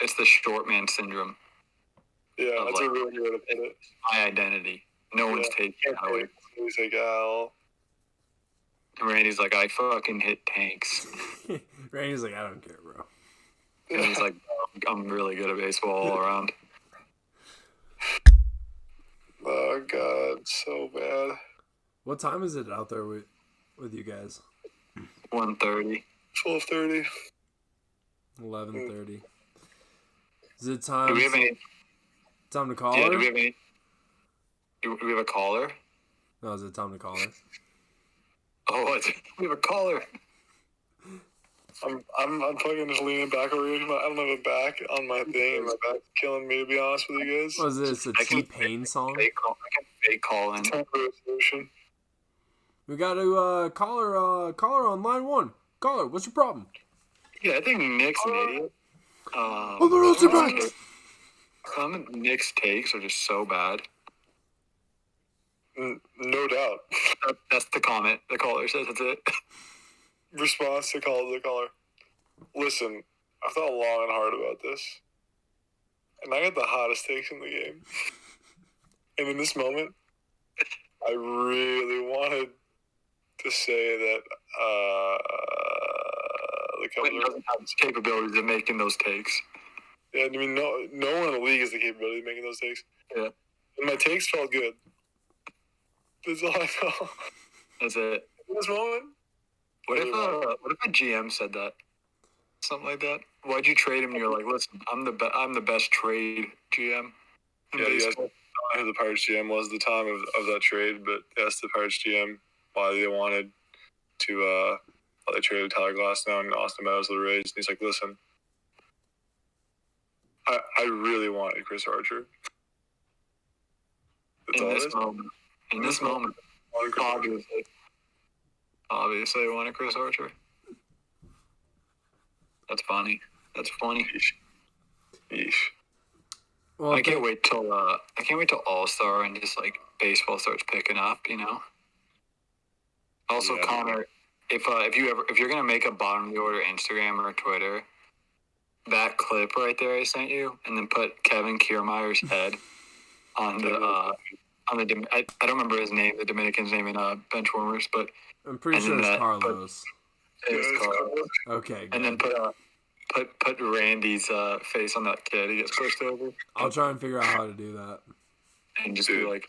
it's the short man syndrome. Yeah, Of, that's a like, really good way to put it. my identity. No one's taking it away. He's like, oh. And Randy's like, I fucking hit tanks. Randy's like, I don't care, bro. And he's like, I'm really good at baseball all around. Oh, God, so bad. What time is it out there with you guys? 1:30. 12:30. 11:30. Is it time? Do we have any? Time to call Yeah. her? Do we have any? Do we have a caller? No, is it time to call her? Oh, what? We have a caller. I'm fucking just leaning back over here. I don't have a back on my thing, and my back's killing me, to be honest with you guys. What is this? A T-Pain song? I can fake call in. Time for a solution. We got to call her on line 1. Call her. What's your problem? Yeah, I think Nick's an idiot. On the road to back. Some of Nick's takes are just so bad. No doubt. That's the comment. The caller says that's it. Response to the caller. Listen, I thought long and hard about this, and I got the hottest takes in the game. And in this moment, I really wanted to say that the Clinton doesn't have the capabilities of making those takes. Yeah, I mean, no one in the league has the capability of making those takes. Yeah. And my takes felt good. That's all I know. That's it. In this moment. What if a GM said that? Something like that. Why'd you trade him? And you're like, listen, I'm the best trade GM. Yeah, you guys don't know who the Pirates GM was at the time of that trade, but that's the Pirates GM. Why they wanted to why they traded Tyler Glasnow and Austin Meadows to the Rays. And he's like, listen, I really wanted Chris Archer. That's In this moment, obviously I wanted Chris Archer. That's funny. Yeesh. Well, I can't wait till All-Star and just like baseball starts picking up, you know. Also, Yeah. Connor, if you're gonna make a bottom of the order Instagram or Twitter, that clip right there I sent you, and then put Kevin Kiermaier's head on the I don't remember his name, the Dominican's name in Benchwarmers, but I'm pretty sure it's Carlos. it's Carlos. Okay, And then put Randy's face on that kid he gets pushed over. I'll try and figure out how to do that. And just be like,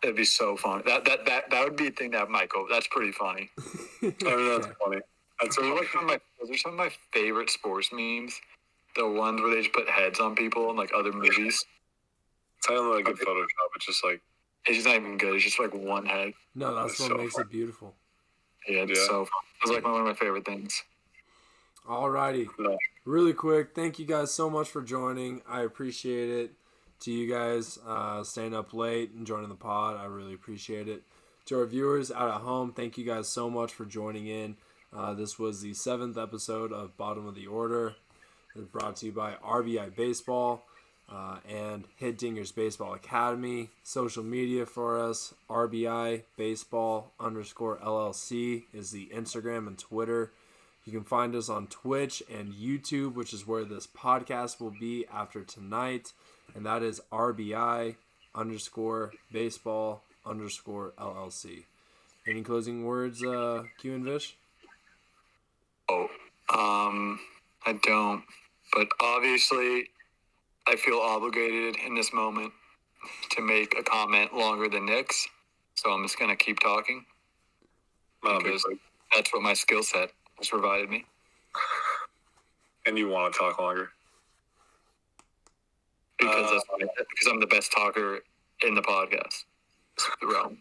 it'd be so funny. That would be a thing that might go. That's pretty funny. I mean, that's funny. That's Those are some of my favorite sports memes. The ones where they just put heads on people in like other movies. It's not even like good Photoshop. It's just like It's just not even good. It's just like one head. No, that's what so makes it beautiful. Yeah, it's so fun. It's like one of my favorite things. Alrighty. No. Really quick, thank you guys so much for joining. I appreciate it. To you guys staying up late and joining the pod, I really appreciate it. To our viewers out at home, thank you guys so much for joining in. This was the 7th episode of Bottom of the Order. It's brought to you by RBI Baseball and Hit Dingers Baseball Academy. Social media for us, RBI Baseball _LLC is the Instagram and Twitter. You can find us on Twitch and YouTube, which is where this podcast will be after tonight. And that is RBI _baseball _LLC. Any closing words, Q and Vish? I don't. But obviously, I feel obligated in this moment to make a comment longer than Nick's. So I'm just going to keep talking. Because that's what my skill set has provided me. And you want to talk longer. Because I'm the best talker in the podcast realm.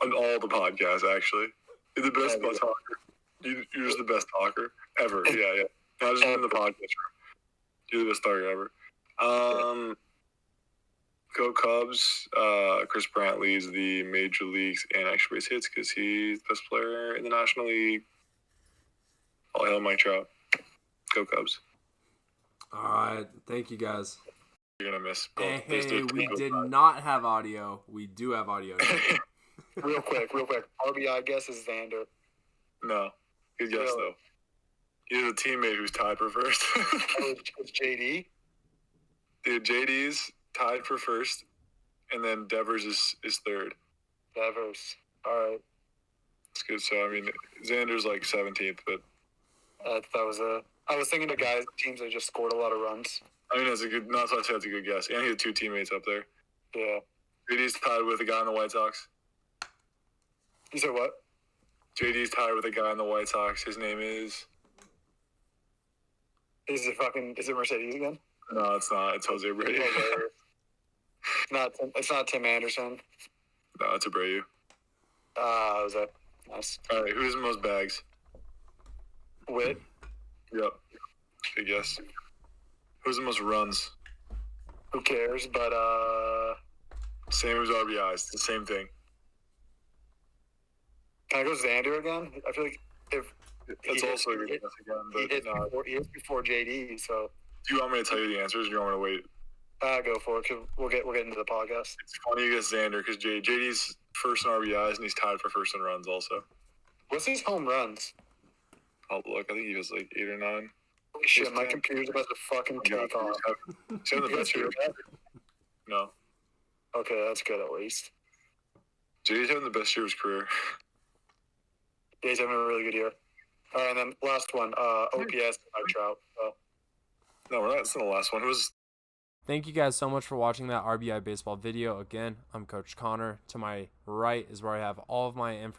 On all the podcasts, actually. You're the best talker. You're just the best talker ever. Yeah. Not just in the podcast room. You're the best talker ever. Go Cubs. Chris Brandt leads the major leagues in extra base hits because he's the best player in the National League. All hail Mike Trout. Go Cubs. All right. Thank you, guys. You're going to miss. Hey, we did not have audio. We do have audio now. Real quick. RBI guess is Xander. No. Good guess, though. He has a teammate who's tied for first. It's JD. Dude, JD's tied for first, and then Devers is third. Devers. All right. That's good. So, I mean, Xander's like 17th, but I was thinking of teams that just scored a lot of runs. I mean, that's a good. No, that's a good guess. And he had 2 teammates up there. Yeah. JD's tied with a guy on the White Sox. You said what? JD's tied with a guy on the White Sox. His name is. Is it Mercedes again? No, it's not. It's Jose Abreu. It's not Tim Anderson. No, it's Abreu. Was that nice? All right, who has the most bags? Witt. Yep. Good guess. Who's the most runs? Who cares? But Same as RBIs. The same thing. can I go Xander again? I feel like if That's also a good guess again. But he hits before JD, so do you want me to tell you the answers, or do you want me to wait? go for it. Cause we'll get into the podcast. It's funny you guess Xander because JD's first in RBIs and he's tied for first in runs also. What's his home runs? I'll look. I think he was like 8 or 9. Holy shit, my computer's about to fucking take off. He's having the best year. No. Okay, that's good at least. JD's having the best year of his career. Yeah, he's having a really good year. All right, and then last one, OPS, Trout. So. No, we're not. It's not the last one. Who was Thank you guys so much for watching that RBI Baseball video. Again, I'm Coach Connor. To my right is where I have all of my information.